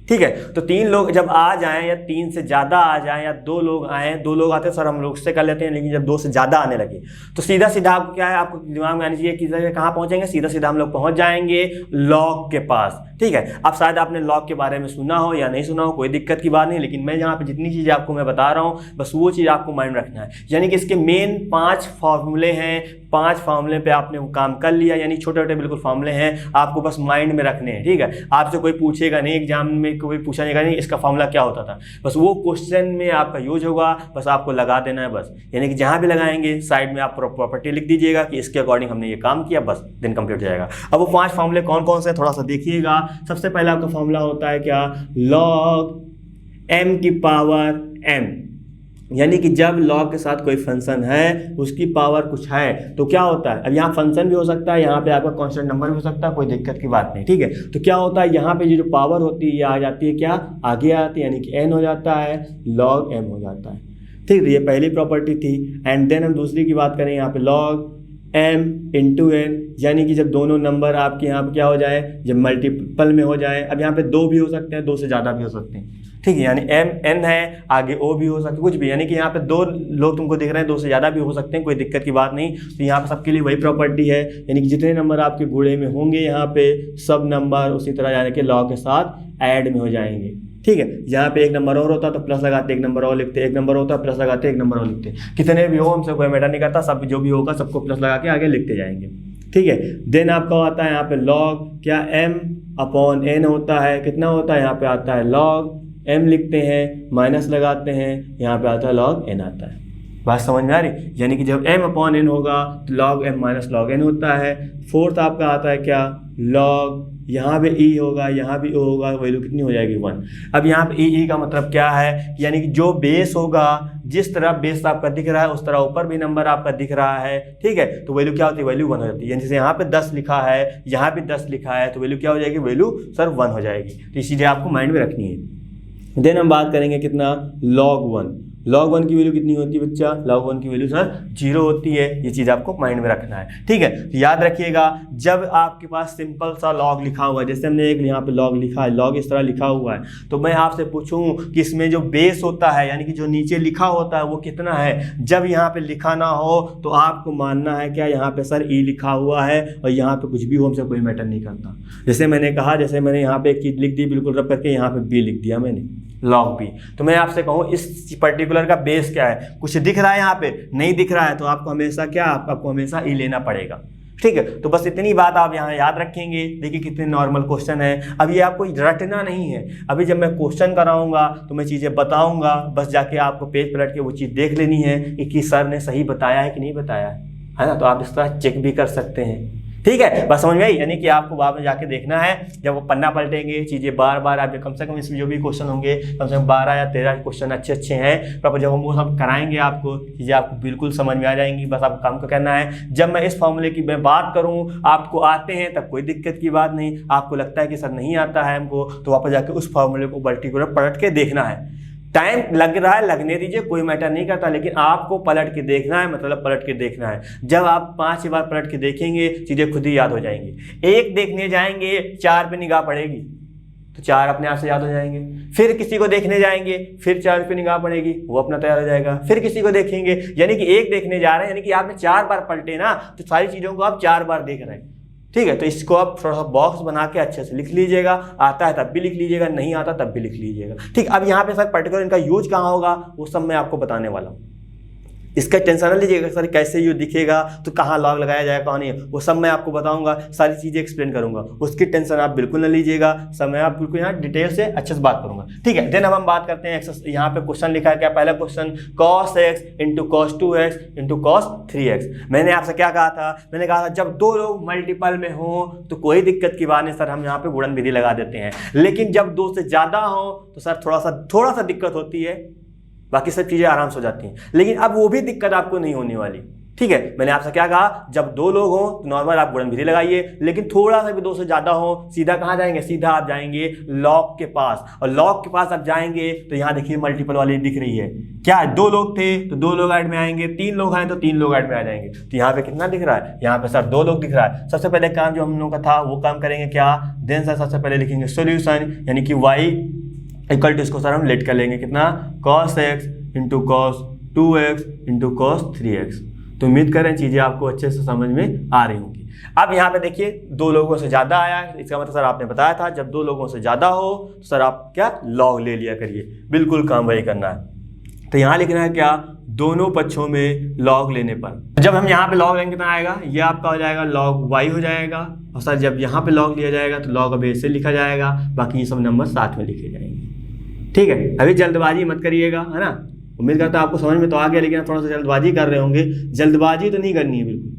ठीक है, तो 3 लोग जब आ जाएं या 3 से ज़्यादा आ जाएं या 2 लोग आए, 2 लोग आते सर हम लोग उससे कर लेते हैं, लेकिन जब 2 से ज़्यादा आने लगे तो सीधा सीधा आपको क्या है, आपको दिमाग में आनी चाहिए कि कहाँ पहुँचेंगे? सीधा सीधा हम लोग पहुँच जाएंगे लॉग के पास। ठीक है, अब शायद आपने लॉग के बारे में सुना हो या नहीं सुना हो, कोई दिक्कत की बात नहीं, लेकिन मैं यहाँ पे जितनी चीज़ें आपको मैं बता रहा हूँ बस वो चीज़ आपको माइंड रखना है। यानी कि इसके मेन 5 फार्मूले हैं, 5 फार्मूले पे आपने वो काम कर लिया, यानी छोटे छोटे बिल्कुल फार्मूले हैं, आपको बस माइंड में रखने हैं। ठीक है, आपसे कोई पूछेगा नहीं, एग्जाम में कोई पूछा नहीं इसका फार्मूला क्या होता था, बस वो क्वेश्चन में आपका यूज होगा, बस आपको लगा देना है बस। यानी कि जहाँ भी लगाएंगे साइड में आप प्रॉपर्टी लिख दीजिएगा कि इसके अकॉर्डिंग हमने ये काम किया, बस दिन कंप्लीट हो जाएगा। अब वो 5 फार्मूले कौन कौन से थोड़ा सा देखिएगा। सबसे पहला आपका फार्मूला होता है क्या? log m की पावर m, यानी कि जब log के साथ कोई फंक्शन है उसकी पावर कुछ है तो क्या होता है? अब यहाँ फंक्शन भी हो सकता है, यहाँ पे आपका कांस्टेंट नंबर भी हो सकता है, कोई दिक्कत की बात नहीं। ठीक है, तो क्या होता है यहाँ पे जो पावर होती है ये आ जाती है क्या? आगे आती है, यानी कि n हो जाता है, log m हो जाता है। ठीक है, ये पहली प्रॉपर्टी थी। एंड देन हम दूसरी की बात करें, यहाँ पे log m इंटू n, यानी कि जब दोनों नंबर आपके यहाँ पे क्या हो जाए, जब मल्टीपल में हो जाए। अब यहाँ पे 2 भी हो सकते हैं, 2 से ज़्यादा भी हो सकते हैं। ठीक है, यानी m n है, आगे o भी हो सकता है, कुछ भी, यानी कि यहाँ पे 2 लोग तुमको दिख रहे हैं, 2 से ज़्यादा भी हो सकते हैं, कोई दिक्कत की बात नहीं। तो यहाँ पे सबके लिए वही प्रॉपर्टी है, यानी कि जितने नंबर आपके गुणे में होंगे यहाँ पे सब नंबर उसी तरह यानी कि log के साथ ऐड में हो जाएंगे। ठीक है, यहाँ पे 1 नंबर और होता तो प्लस लगाते 1 नंबर और लिखते, 1 नंबर होता प्लस लगाते 1 नंबर और लिखते, कितने भी हो हमसे कोई मैटर नहीं करता, सब जो भी होगा सबको प्लस लगा के आगे लिखते जाएंगे। ठीक है, देन आपका आता है यहाँ पे log क्या m अपॉन n होता है, कितना होता है यहाँ पे आता है log m लिखते हैं, माइनस लगाते हैं, यहाँ पे आता है log n आता है। बात समझ में आ रही? यानी कि जब m/n होगा तो log m minus log n होता है। फोर्थ आपका आता है क्या, log, यहाँ पे e होगा, यहाँ भी o होगा, वैल्यू कितनी हो जाएगी 1। अब यहाँ पे e का मतलब क्या है, यानी कि जो बेस होगा, जिस तरह बेस आपका दिख रहा है उस तरह ऊपर भी नंबर आपका दिख रहा है, ठीक है, तो वैल्यू क्या होती है, वैल्यू 1 हो जाती है। यानी जैसे यहाँ पे 10 लिखा है, यहाँ पे 10 लिखा है, तो वैल्यू क्या हो जाएगी, वैल्यू सर 1 हो जाएगी। तो इसी चीज़ें आपको माइंड में रखनी है। देन हम बात करेंगे कितना, log 1। log 1 की वैल्यू कितनी होती है बच्चा, log 1 की वैल्यू सर 0 होती है। ये चीज़ आपको माइंड में रखना है, ठीक है। तो याद रखिएगा, जब आपके पास सिंपल सा log लिखा हुआ है, जैसे हमने एक यहाँ पे log लिखा है, log इस तरह लिखा हुआ है, तो मैं आपसे पूछूं कि इसमें जो बेस होता है, यानी कि जो नीचे लिखा होता है वो कितना है। जब यहाँ पे लिखा ना हो तो आपको मानना है क्या, यहाँ पे सर e लिखा हुआ है और यहाँ पे कुछ भी हो, हमसे कोई मैटर नहीं करता। जैसे मैंने कहा, जैसे मैंने यहाँ पे एक चीज़ लिख दी बिल्कुल रब करके, यहाँ पे b लिख दिया मैंने, log b। तो मैं आपसे कहूँ इस पर्टिकुलर का बेस क्या है, कुछ दिख रहा है यहाँ पे, नहीं दिख रहा है, तो आपको हमेशा क्या, आपको हमेशा ई लेना पड़ेगा, ठीक है। तो बस इतनी बात आप यहाँ याद रखेंगे। देखिए कितने नॉर्मल क्वेश्चन है, अब ये आपको रटना नहीं है। अभी जब मैं क्वेश्चन कराऊंगा तो मैं चीज़ें बताऊंगा, बस जाके आपको पेज पलट के वो चीज़ देख लेनी है कि सर ने सही बताया है कि नहीं बताया है ना। तो आप इस तरह चेक भी कर सकते हैं, ठीक है। बस समझ में आई, यानी कि आपको बाद में जाके देखना है, जब वो पन्ना पलटेंगे, चीज़ें बार बार आप कम से कम इसमें जो भी क्वेश्चन होंगे कम से कम 12 या 13 क्वेश्चन अच्छे हैं, पर जब हम वो सब कराएंगे आपको, चीज़ें आपको बिल्कुल समझ में आ जाएंगी। बस आपको काम को करना है। जब मैं इस फॉर्मूले की मैं बात करूँ, आपको आते हैं तब कोई दिक्कत की बात नहीं, आपको लगता है कि सर नहीं आता है हमको, तो वापस जाके उस फॉर्मूले को पर्टिकुलर पलट के देखना है। टाइम लग रहा है, लगने दीजिए, कोई मैटर नहीं करता, लेकिन आपको पलट के देखना है, मतलब पलट के देखना है। जब आप 5 बार पलट के देखेंगे, चीज़ें खुद ही याद हो जाएंगी। एक देखने जाएंगे, 4 पे निगाह पड़ेगी तो 4 अपने आप से याद हो जाएंगे। फिर किसी को देखने जाएंगे, फिर 4 पे निगाह पड़ेगी, वो अपना तैयार हो जाएगा। फिर किसी को देखेंगे, यानी कि एक देखने जा रहे हैं, यानी कि आपने 4 बार पलटे ना, तो सारी चीज़ों को आप 4 बार देख रहे हैं, ठीक है। तो इसको आप थोड़ा सा बॉक्स बना के अच्छे से लिख लीजिएगा, आता है तब भी लिख लीजिएगा, नहीं आता तब भी लिख लीजिएगा, ठीक। अब यहाँ पे सर पर्टिकुलर इनका यूज कहाँ होगा वो सब मैं आपको बताने वाला हूँ। इसका टेंशन ना लीजिएगा सर कैसे यूज दिखेगा, तो कहाँ लॉग लगाया जाएगा कहाँ नहीं, वो सब मैं आपको बताऊंगा, सारी चीज़ें एक्सप्लेन करूंगा, उसकी टेंशन आप बिल्कुल ना लीजिएगा। सब मैं आप बिल्कुल यहाँ डिटेल से अच्छे से बात करूंगा, ठीक है। देन अब हम बात करते हैं यहाँ पे क्वेश्चन लिखा है क्या, पहला question cos x into cos 2x into cos 3x। मैंने आपसे क्या कहा था, मैंने कहा था जब 2 लोग मल्टीपल में हो तो कोई दिक्कत की बात नहीं सर, हम यहाँ पे गुणन विधि लगा देते हैं। लेकिन जब 2 से ज़्यादा हो तो सर थोड़ा सा दिक्कत होती है, बाकी सब चीज़ें आराम से हो जाती हैं। लेकिन अब वो भी दिक्कत आपको नहीं होने वाली, ठीक है। मैंने आपसे क्या कहा, जब 2 लोग हों तो नॉर्मल आप गुणन विधि लगाइए, लेकिन थोड़ा सा भी 2 से ज़्यादा हो, सीधा कहाँ जाएंगे, सीधा आप जाएंगे लॉग के पास। और लॉग के पास आप जाएंगे तो यहाँ देखिए मल्टीपल वाली दिख रही है, क्या 2 लोग थे तो 2 लोग ऐड में आएंगे, 3 लोग आए तो 3 लोग ऐड में आ जाएंगे। तो यहाँ पे कितना दिख रहा है, यहाँ पे सर 2 लोग दिख रहा है। सबसे पहले काम जो हम लोगों का था वो काम करेंगे क्या, देन सर सबसे पहले लिखेंगे सोल्यूशन, यानी कि y इक्वल टू, इसको सर हम लेट कर लेंगे कितना, cos x into cos 2x into cos 3x। तो उम्मीद करें चीज़ें आपको अच्छे से समझ में आ रही होंगी। अब यहाँ पे देखिए 2 लोगों से ज़्यादा आया, इसका मतलब सर आपने बताया था जब 2 लोगों से ज़्यादा हो तो सर आप क्या लॉग ले लिया करिए, बिल्कुल काम वही करना है। तो यहाँ लिखना है क्या, दोनों पक्षों में लॉग लेने पर जब हम यहाँ पे लॉग लेंगे कितना आएगा, ये आपका हो जाएगा log y हो जाएगा। और सर जब यहाँ पे लॉग लिया जाएगा तो log अब ऐसे लिखा जाएगा, बाकी ये सब नंबर साथ में लिखे जाएंगे, ठीक है। अभी जल्दबाजी मत करिएगा, है ना। उम्मीद करता हूँ आपको समझ में तो आ गया, लेकिन थोड़ा सा जल्दबाजी कर रहे होंगे। जल्दबाजी तो नहीं करनी है बिल्कुल,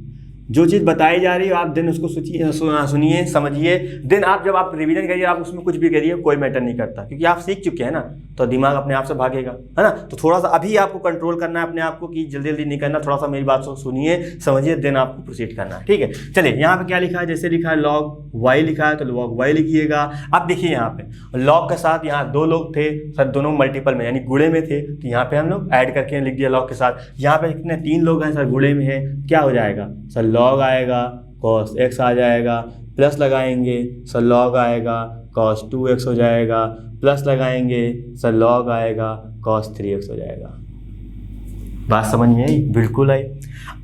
जो चीज़ बताई जा रही है आप दिन उसको सुनिए समझिए। दिन आप जब आप रिवीजन करिए, आप उसमें कुछ भी करिए, कोई मैटर नहीं करता, क्योंकि आप सीख चुके हैं ना, तो दिमाग अपने आप से भागेगा, है ना। तो थोड़ा सा अभी आपको कंट्रोल करना है अपने आप को कि जल्दी जल्दी नहीं करना, थोड़ा सा मेरी बात सुनिए समझिए, देन आपको प्रोसीड करना है, ठीक है। चलिए यहाँ पे क्या लिखा है, जैसे लिखा है log y लिखा है तो log y लिखिएगा। अब देखिए यहाँ पे log के साथ यहाँ 2 लोग थे सर, दोनों मल्टीपल में यानी गुणे में थे, तो यहाँ पे हम लोग ऐड करके लिख दिया log के साथ। यहाँ पे कितने 3 लोग हैं सर, गुणे में है, क्या हो जाएगा सर, log आएगा, cos x आ जाएगा, प्लस लगाएंगे सर log आएगा, cos 2x हो जाएगा, प्लस लगाएंगे सर log आएगा, cos 3x हो जाएगा। बात समझ में आई, बिल्कुल आई।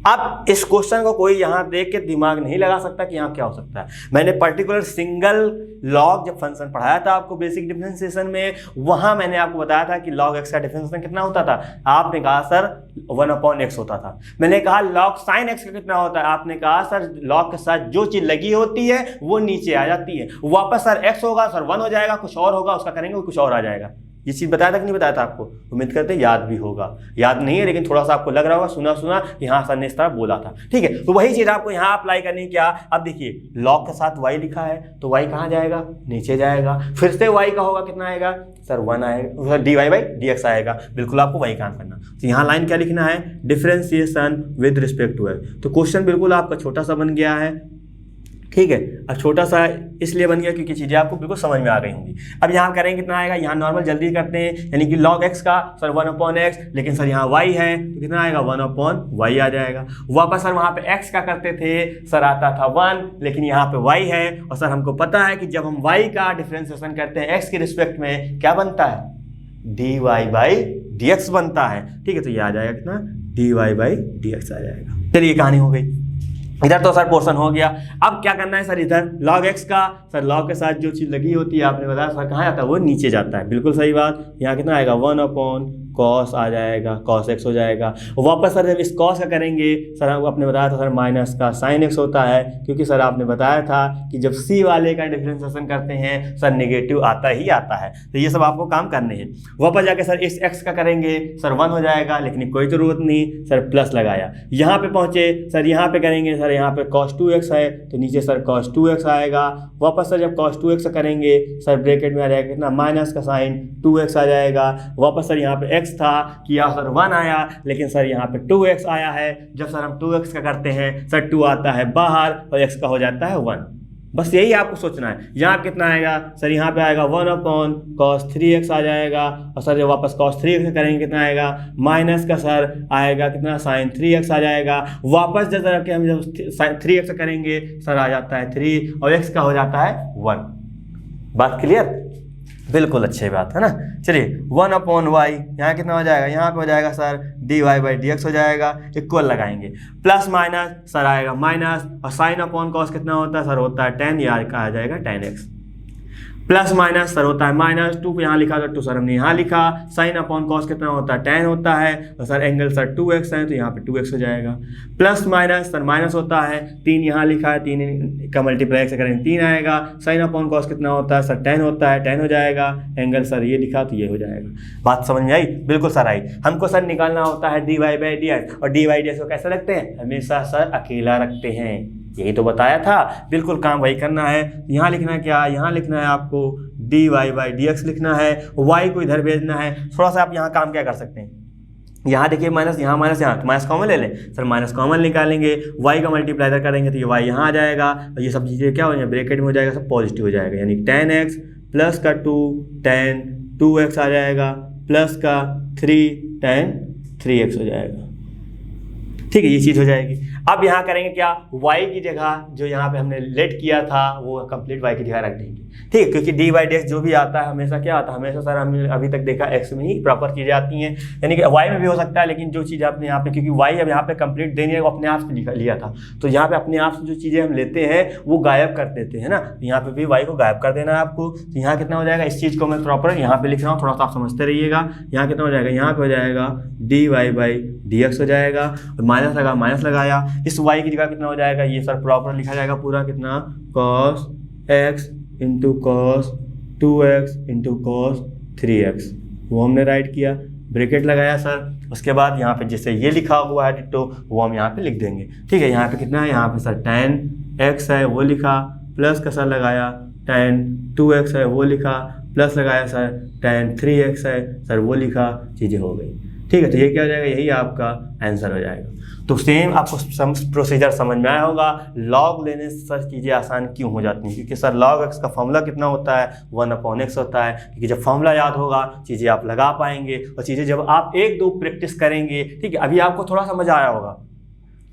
अब इस क्वेश्चन को कोई यहाँ देख के दिमाग नहीं लगा सकता कि यहाँ क्या हो सकता है। मैंने पर्टिकुलर सिंगल लॉग जब फंक्शन पढ़ाया था आपको बेसिक डिफरेंशिएशन में, वहाँ मैंने आपको बताया था कि log x का डिफरेंशिएशन कितना होता था। आपने कहा सर 1/x होता था। मैंने कहा log sin x का कितना होता है, आपने कहा सर log के साथ जो चीज़ लगी होती है वो नीचे आ जाती है, वापस सर x होगा सर 1 हो जाएगा, कुछ और होगा उसका करेंगे कुछ और आ जाएगा। ये चीज़ बताया था कि नहीं बताया था आपको? उम्मीद करते हैं याद भी होगा। याद नहीं है लेकिन थोड़ा सा आपको लग रहा होगा, सुना सुना कि हाँ सर ने इस तरह बोला था। ठीक है, तो वही चीज़ आपको यहाँ अप्लाई करनी है। क्या? अब देखिए लॉग के साथ y लिखा है तो y कहाँ जाएगा? नीचे जाएगा। फिर से y का होगा कितना आएगा सर? 1 आएगा, dy/dx आएगा। बिल्कुल आपको वही काम करना। तो यहाँ लाइन क्या लिखना है? Differentiation with respect to y। तो क्वेश्चन बिल्कुल आपका छोटा सा बन गया है। ठीक है, अब छोटा सा इसलिए बन गया क्योंकि चीज़ें आपको बिल्कुल समझ में आ गई होंगी। अब यहाँ करेंगे कितना आएगा? यहाँ नॉर्मल जल्दी करते हैं, यानी कि log x का सर 1/x, लेकिन सर यहाँ y है तो कितना आएगा? 1/y आ जाएगा। वापस सर वहाँ पे x का करते थे, सर आता था 1, लेकिन यहाँ पे y है और सर हमको पता है कि जब हम y का डिफ्रेंसिएशन करते हैं x के रिस्पेक्ट में क्या बनता है? dy/dx बनता है। ठीक है, तो ये आ जाएगा कितना? dy/dx आ जाएगा। चलिए कहानी हो गई। इधर तो सर पोर्शन हो गया। अब क्या करना है सर? इधर log x का सर log के साथ जो चीज़ लगी होती है आपने बताया सर कहाँ जाता है? वो नीचे जाता है। बिल्कुल सही बात। यहाँ कितना आएगा? 1/cos आ जाएगा, cos x हो जाएगा। वापस सर जब इस cos का करेंगे सर हमको आपने बताया था सर माइनस का sin x होता है, क्योंकि सर आपने बताया था कि जब c वाले का डिफरेंशिएशन करते हैं सर नेगेटिव आता ही आता है। तो ये सब आपको काम करने हैं। वापस जाके सर इस x का करेंगे सर 1 हो जाएगा, लेकिन कोई ज़रूरत नहीं, सर प्लस लगाया। यहाँ पे पहुँचे सर यहाँ पे करेंगे सर यहाँ पे cos 2x है तो नीचे सर cos 2x आएगा। वापस सर जब cos 2x करेंगे सर ब्रैकेट में आ जाएगा कितना? माइनस का साइन 2x आ जाएगा। वापस सर यहाँ पे x था कि यहाँ सर 1 आया, लेकिन सर यहाँ पे 2x आया है। जब सर हम 2x का करते हैं सर 2 आता है बाहर और x का हो जाता है 1। बस यही आपको सोचना है। यहाँ कितना आएगा सर? यहाँ पे आएगा 1/cos 3x आ जाएगा और सर जब वापस cos 3x करेंगे कितना आएगा? माइनस का सर आएगा कितना? sin 3x आ जाएगा। वापस जब हम जब sin 3x करेंगे सर आ जाता है 3 और x का हो जाता है 1। बात क्लियर? बिल्कुल अच्छी बात है ना। चलिए 1/y यहाँ कितना हो जाएगा? यहाँ पे हो जाएगा सर dy/dx हो जाएगा। इक्वल लगाएंगे, प्लस माइनस सर आएगा माइनस और sin/cos कितना होता है सर? होता है 10, या आ जाएगा 10x। प्लस माइनस सर होता है माइनस 2 यहाँ लिखा था 2 सर हमने यहाँ लिखा। sin/cos कितना होता है? 10 होता है और सर एंगल सर 2x है तो यहाँ पे 2x हो जाएगा। प्लस माइनस सर माइनस होता है 3 यहाँ लिखा है, 3 का मल्टीप्लाई से करेंगे 3 आएगा। sin/cos कितना होता है सर? 10 होता है, 10 हो जाएगा। एंगल सर ये लिखा तो ये हो जाएगा। बात समझ में आई? बिल्कुल सर आई। हमको सर निकालना होता है dy/dx और dy/dx को कैसे रखते हैं? हमेशा सर अकेला रखते हैं, यही तो बताया था। बिल्कुल काम वही करना है। यहाँ लिखना है क्या? यहाँ लिखना है आपको dy/dx लिखना है, y को इधर भेजना है। थोड़ा सा आप यहाँ काम क्या कर सकते हैं? यहाँ देखिए माइनस, यहाँ माइनस, यहाँ तो माइनस कॉमन ले लें सर। माइनस कॉमन निकालेंगे, y का मल्टीप्लाई इधर करेंगे तो ये y यहाँ आ जाएगा और ये सब चीज़ें क्या हो जाएंगे? ब्रैकेट में हो जाएगा, सब पॉजिटिव हो जाएगा। यानी 10x प्लस का 2 10 2x आ जाएगा, प्लस का 3 10 3x हो जाएगा। ठीक है, ये चीज़ हो जाएगी। अब यहाँ करेंगे क्या? y की जगह जो यहाँ पे हमने लेट किया था वो कंप्लीट y की जगह रख देंगे। ठीक है, क्योंकि dy/dx जो भी आता है हमेशा क्या आता है? हमेशा सर हमने अभी तक देखा x में ही प्रॉपर चीज़ें आती हैं, यानी कि y में भी हो सकता है, लेकिन जो चीज़ आपने यहाँ पे, क्योंकि y अब यहाँ पे कंप्लीट देने को अपने आप से लिया था, तो यहाँ पे अपने आप से जो चीज़ें हम लेते हैं वो गायब कर देते हैं ना। यहाँ पे भी y को गायब कर देना है आपको। तो यहाँ कितना हो जाएगा? इस चीज़ को मैं प्रॉपर यहाँ पे लिख रहा हूँ, थोड़ा सा आप समझते रहिएगा। यहाँ कितना हो जाएगा? यहाँ पे हो जाएगा dy/dx हो जाएगा और माइनस लगाया। इस y की जगह कितना हो जाएगा? ये सर प्रॉपर लिखा जाएगा पूरा कितना? cos x into cos 2x into cos 3x, वो हमने राइट किया, ब्रैकेट लगाया सर। उसके बाद यहाँ पे जैसे ये लिखा हुआ है डिट्टो वो हम यहाँ पे लिख देंगे। ठीक है, यहाँ पे कितना है? यहाँ पे सर tan x है वो लिखा, प्लस का सर लगाया tan 2x है वो लिखा, प्लस लगाया सर tan 3x है सर वो लिखा, चीज़ें हो गई। ठीक है, तो ये क्या हो जाएगा? यही आपका आंसर हो जाएगा। तो सेम आपको प्रोसीजर समझ में आया होगा। लॉग लेने से सर चीज़ें आसान क्यों हो जाती हैं? क्योंकि सर log x का फॉर्मूला कितना होता है? 1/x होता है। क्योंकि जब फॉर्मूला याद होगा चीज़ें आप लगा पाएंगे, और चीज़ें जब आप 1-2 प्रैक्टिस करेंगे, ठीक है, अभी आपको थोड़ा सा मज़ा आया होगा,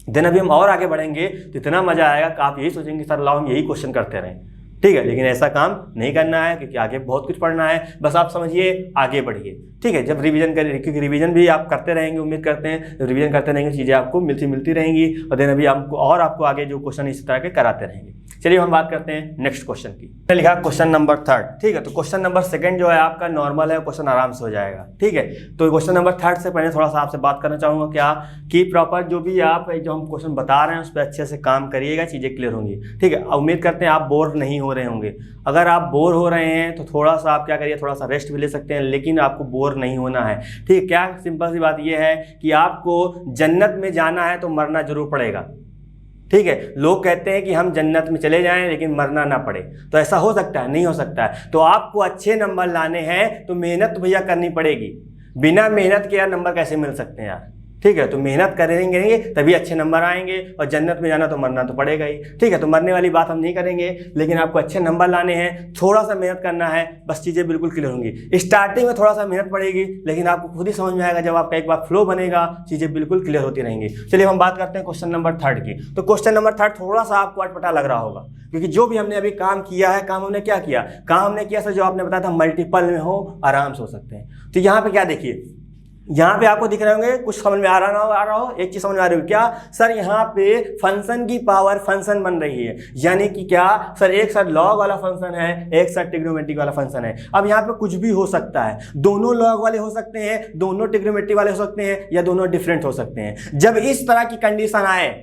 देन अभी हम और आगे बढ़ेंगे तो इतना मज़ा आएगा कि आप यही सोचेंगे सर लाओ हम यही क्वेश्चन करते रहें। ठीक है, लेकिन ऐसा काम नहीं करना है क्योंकि आगे बहुत कुछ पढ़ना है। बस आप समझिए, आगे बढ़िए। ठीक है, जब रिवीजन करें, क्योंकि रिवीजन भी आप करते रहेंगे, उम्मीद करते हैं जब रिवीजन करते रहेंगे चीज़ें आपको मिलती रहेंगी, और देन अभी आपको आगे जो क्वेश्चन इस तरह के कराते रहेंगे। चलिए हम बात करते हैं नेक्स्ट क्वेश्चन की। मैंने लिखा क्वेश्चन नंबर 3, ठीक है। तो क्वेश्चन नंबर 2 जो है आपका नॉर्मल है, क्वेश्चन आराम से हो जाएगा, ठीक है। तो क्वेश्चन नंबर 3 से पहले थोड़ा सा आपसे बात करना चाहूँगा क्या कि प्रॉपर जो भी आप जो हम क्वेश्चन बता रहे हैं उस पर अच्छे से काम करिएगा, चीज़ें क्लियर होंगी, ठीक है। उम्मीद करते हैं आप बोर नहीं हो रहे होंगे। अगर आप बोर हो रहे हैं तो थोड़ा सा आप क्या करिए, थोड़ा सा रेस्ट भी ले सकते हैं, लेकिन आपको बोर नहीं होना है, ठीक है। क्या सिंपल सी बात यह है कि आपको जन्नत में जाना है तो मरना जरूर पड़ेगा, ठीक है। लोग कहते हैं कि हम जन्नत में चले जाएं लेकिन मरना ना पड़े, तो ऐसा हो सकता है? नहीं हो सकता है। तो आपको अच्छे नंबर लाने हैं तो मेहनत तो भैया करनी पड़ेगी। बिना मेहनत के यार नंबर कैसे मिल सकते हैं यार, ठीक है। तो मेहनत करेंगे तभी अच्छे नंबर आएंगे, और जन्नत में जाना तो मरना तो पड़ेगा ही, ठीक है। तो मरने वाली बात हम नहीं करेंगे, लेकिन आपको अच्छे नंबर लाने हैं, थोड़ा सा मेहनत करना है, बस चीज़ें बिल्कुल क्लियर होंगी। स्टार्टिंग में थोड़ा सा मेहनत पड़ेगी, लेकिन आपको खुद ही समझ में आएगा, जब आपका एक बार फ्लो बनेगा चीज़ें बिल्कुल क्लियर होती रहेंगी। चलिए हम बात करते हैं क्वेश्चन नंबर 3 की। तो क्वेश्चन नंबर 3 थोड़ा सा आपको अटपटा लग रहा होगा, क्योंकि जो भी हमने अभी काम किया है, काम हमने क्या किया, काम हमने किया सर जो आपने बताया था मल्टीपल में हो, आराम से हो सकते हैं। तो यहाँ पे क्या देखिए, यहाँ पे आपको दिख रहे होंगे, कुछ समझ में आ रहा हो, एक चीज समझ में आ रही हो क्या सर, यहाँ पे फंक्शन की पावर फंक्शन बन रही है, यानी कि क्या सर, एक सर लॉग वाला फंक्शन है, एक सर ट्रिग्नोमेट्रिक वाला फंक्शन है। अब यहाँ पे कुछ भी हो सकता है, दोनों लॉग वाले हो सकते हैं, दोनों ट्रिग्नोमेट्रिक वाले हो सकते हैं, या दोनों डिफरेंट हो सकते हैं। जब इस तरह की कंडीशन आए,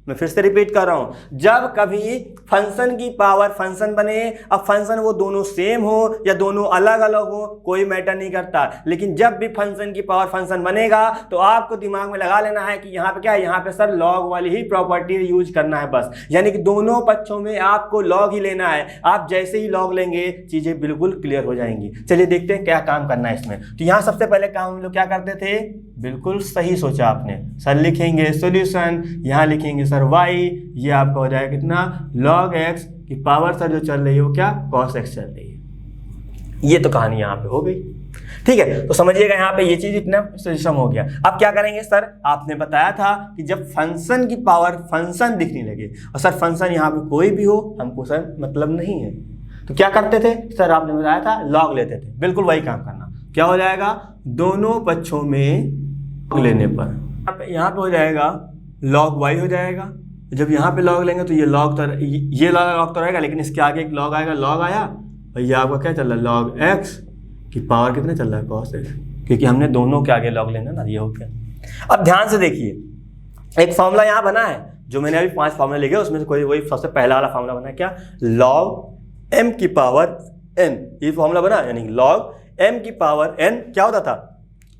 मैं फिर से रिपीट कर रहा हूं, जब कभी फंक्शन की पावर फंक्शन बने, अब फंक्शन वो दोनों सेम हो या दोनों अलग अलग हो कोई मैटर नहीं करता, लेकिन जब भी फंक्शन की पावर फंक्शन बनेगा तो आपको दिमाग में लगा लेना है कि यहाँ पे क्या है, यहाँ पे सर लॉग वाली ही प्रॉपर्टी यूज करना है बस, यानी कि दोनों पक्षों में आपको लॉग ही लेना है। आप जैसे ही लॉग लेंगे चीजें बिल्कुल क्लियर हो जाएंगी। चलिए देखते हैं क्या काम करना है इसमें। तो यहाँ सबसे पहले काम हम लोग क्या करते थे, बिल्कुल सही सोचा आपने, सर लिखेंगे सॉल्यूशन, यहाँ लिखेंगे सर y, ये आपका हो जाएगा कितना, log x की पावर सर जो चल रही है वो क्या, cos x चल रही है। ये तो कहानी यहाँ पे हो गई, ठीक है। तो समझिएगा यहाँ पे ये चीज इतना सिस्टम हो गया। अब क्या करेंगे सर, आपने बताया था कि जब फंक्शन की पावर फंक्शन दिखने लगे, और सर फंक्शन यहाँ पे कोई भी हो हमको सर मतलब नहीं है, तो क्या करते थे सर, आपने बताया था लॉग लेते थे, बिल्कुल वही काम करना। क्या हो जाएगा, दोनों पक्षों में लेने पर यहाँ पे हो जाएगा log y हो जाएगा। जब यहाँ पे log लेंगे तो ये log तो रहेगा, लेकिन इसके आगे एक log आएगा, log आया, और ये आपका क्या चल रहा है, log x की पावर कितने चल रहा है, cos x, क्योंकि हमने दोनों के आगे log लेना ना, ये हो गया। अब ध्यान से देखिए, एक फॉर्मूला यहाँ बना है, जो मैंने अभी 5 फॉर्मूले लिखे उसमें से कोई वही सबसे पहला वाला फॉर्मूला बना है, क्या, log m की पावर n, ये फॉर्मूला बना, यानी log m की पावर n क्या होता था,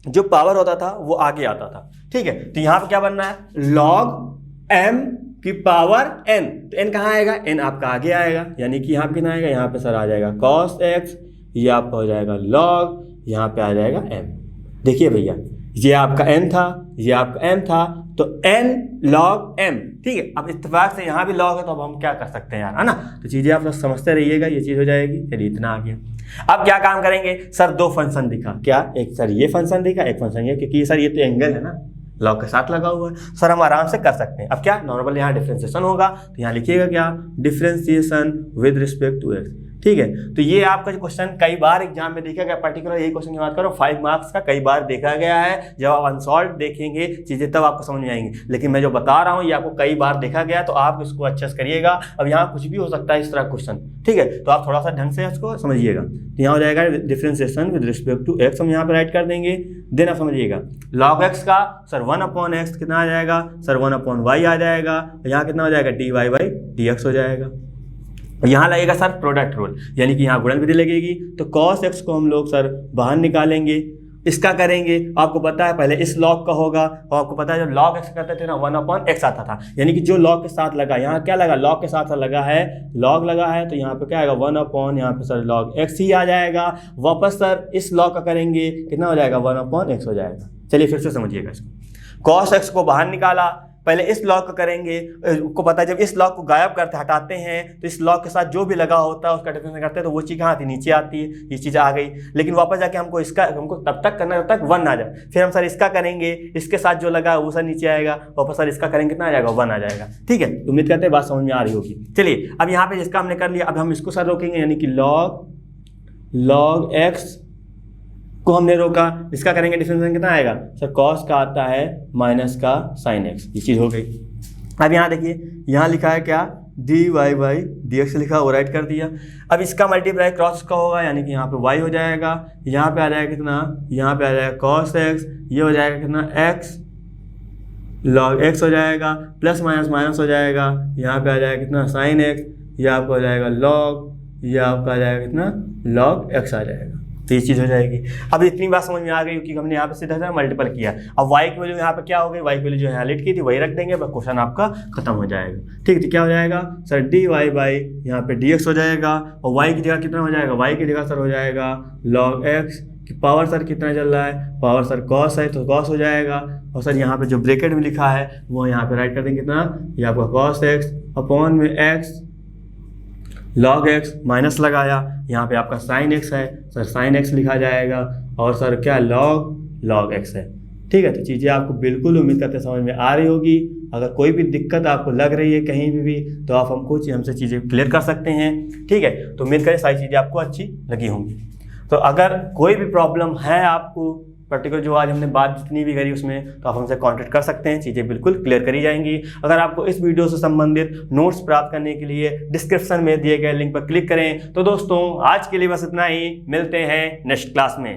जो पावर होता था वो आगे आता था, ठीक है। तो यहाँ पे क्या बनना है, log m की पावर n, तो n कहाँ आएगा, n आपका आगे आएगा, यानी कि यहाँ पे कितना आएगा, यहाँ पे सर आ जाएगा cos x, ये आपका हो जाएगा log, यहाँ पे आ जाएगा m। देखिए भैया, ये आपका n था, ये आपका m था, तो n log m, ठीक है। अब इत्तेफाक से यहाँ भी log है, तो अब हम क्या कर सकते हैं यार, है ना। तो चीजें आप समझते रहिएगा, ये चीज हो जाएगी। चलिए इतना आ गया। अब क्या काम करेंगे सर, 2 फंक्शन दिखा, क्या, एक सर ये फंक्शन दिखा, एक फंक्शन ये, क्योंकि सर ये तो एंगल है ना, लॉग के साथ लगा हुआ है, सर हम आराम से कर सकते हैं। अब क्या, नॉर्मल यहाँ डिफरेंशिएशन होगा, तो यहाँ लिखिएगा क्या, differentiation with respect to X, ठीक है। तो ये आपका जो क्वेश्चन कई बार एग्जाम में देखा गया, पर्टिकुलर यही क्वेश्चन की बात करो, 5 मार्क्स का कई बार देखा गया है। जब आप अनसॉल्व देखेंगे चीजें तब आपको समझ में आएंगी, लेकिन मैं जो बता रहा हूँ ये आपको कई बार देखा गया, तो आप इसको अच्छे से करिएगा। अब यहाँ कुछ भी हो सकता है इस तरह क्वेश्चन, ठीक है, तो आप थोड़ा सा ढंग से इसको समझिएगा। तो यहाँ हो जाएगा differentiation with respect to X, हम यहाँ पे राइट कर देंगे। देन आप समझिएगा log x का सर 1/x कितना आ जाएगा, सर 1/y आ जाएगा, यहाँ कितना हो जाएगा, dy/dx हो जाएगा। यहाँ लगेगा सर प्रोडक्ट रूल, यानी कि यहाँ गुणन विधि लगेगी, तो cos x को हम लोग सर बाहर निकालेंगे, इसका करेंगे। आपको पता है पहले इस log का होगा, और आपको पता है जब log x करते थे ना 1/x आता था, यानी कि जो log के साथ लगा, यहाँ क्या लगा, log के साथ लगा है, log लगा है, तो यहाँ पे क्या आएगा 1/, यहाँ पे सर log x ही आ जाएगा। वापस सर इस log का करेंगे, कितना हो जाएगा, 1/x हो जाएगा। चलिए फिर से समझिएगा इसको, cos x को बाहर निकाला, पहले इस लॉग को करेंगे, को पता है जब इस लॉग को गायब करते हटाते हैं तो इस लॉग के साथ जो भी लगा होता है उसका डिफरेंस करते हैं, तो वो चीज़ कहाँ आती है, नीचे आती है, ये चीज़ आ गई। लेकिन वापस जाके हमको तब तक करना है जब तक 1 आ जाए, फिर हम सर इसका करेंगे, इसके साथ जो लगा वो सर नीचे आएगा, वापस सर इसका करेंगे, कितना आ जाएगा, 1 आ जाएगा, ठीक है। उम्मीद करते हैं बात समझ में आ रही होगी। चलिए अब यहाँ पे जिसका हमने कर लिया, अब हम इसको सर रोकेंगे, यानी कि log x को हमने रोका, इसका करेंगे डिफरेंशिएशन कितना आएगा सर, cos का आता है माइनस का sin x, ये चीज़ हो गई। अब यहाँ देखिए, यहाँ लिखा है क्या, D Y by D X लिखा, वो राइट कर दिया। अब इसका मल्टीप्लाई क्रॉस का होगा, यानी कि यहाँ पे y हो जाएगा, यहाँ पे आ जाएगा कितना, यहाँ पे आ जाएगा cos x, ये हो जाएगा कितना x log x हो जाएगा, प्लस माइनस माइनस हो जाएगा, यहाँ पे आ जाएगा कितना sin x, ये आपका हो जाएगा log, ये आपका आ जाएगा कितना log x आ जाएगा। तो ये चीज़ हो जाएगी। अब इतनी बात समझ में आ गई क्योंकि हमने यहाँ पे सीधा मल्टीपल किया। अब y की वैल्यू यहाँ पे क्या हो गई, y की वैल्यू जो यहाँ लिट की थी वही रख देंगे, बस क्वेश्चन आपका खत्म हो जाएगा। ठीक है, क्या हो जाएगा सर, डी वाई बाई यहाँ पे डी एक्स हो जाएगा, और y की जगह कितना हो जाएगा, y की जगह सर हो जाएगा log x की पावर सर कितना चल रहा है, पावर सर cos है तो cos हो जाएगा, और सर यहाँ पे जो ब्रैकेट में लिखा है वो यहाँ पे राइट कर देंगे कितना, ये आपका cos x अपॉन में x log x माइनस लगाया, यहाँ पे आपका sin x है, सर sin x लिखा जाएगा, और सर क्या log x है। ठीक है, तो चीज़ें आपको बिल्कुल उम्मीद करते समझ में आ रही होगी। अगर कोई भी दिक्कत आपको लग रही है कहीं भी तो आप हमसे चीज़ें क्लियर कर सकते हैं। ठीक है, तो उम्मीद करें सारी चीज़ें आपको अच्छी लगी होंगी। तो अगर कोई भी प्रॉब्लम है आपको पर्टिकुलर जो आज हमने बात जितनी भी करी उसमें, तो आप हमसे कांटेक्ट कर सकते हैं, चीज़ें बिल्कुल क्लियर करी जाएंगी। अगर आपको इस वीडियो से संबंधित नोट्स प्राप्त करने के लिए डिस्क्रिप्शन में दिए गए लिंक पर क्लिक करें। तो दोस्तों आज के लिए बस इतना ही, मिलते हैं नेक्स्ट क्लास में।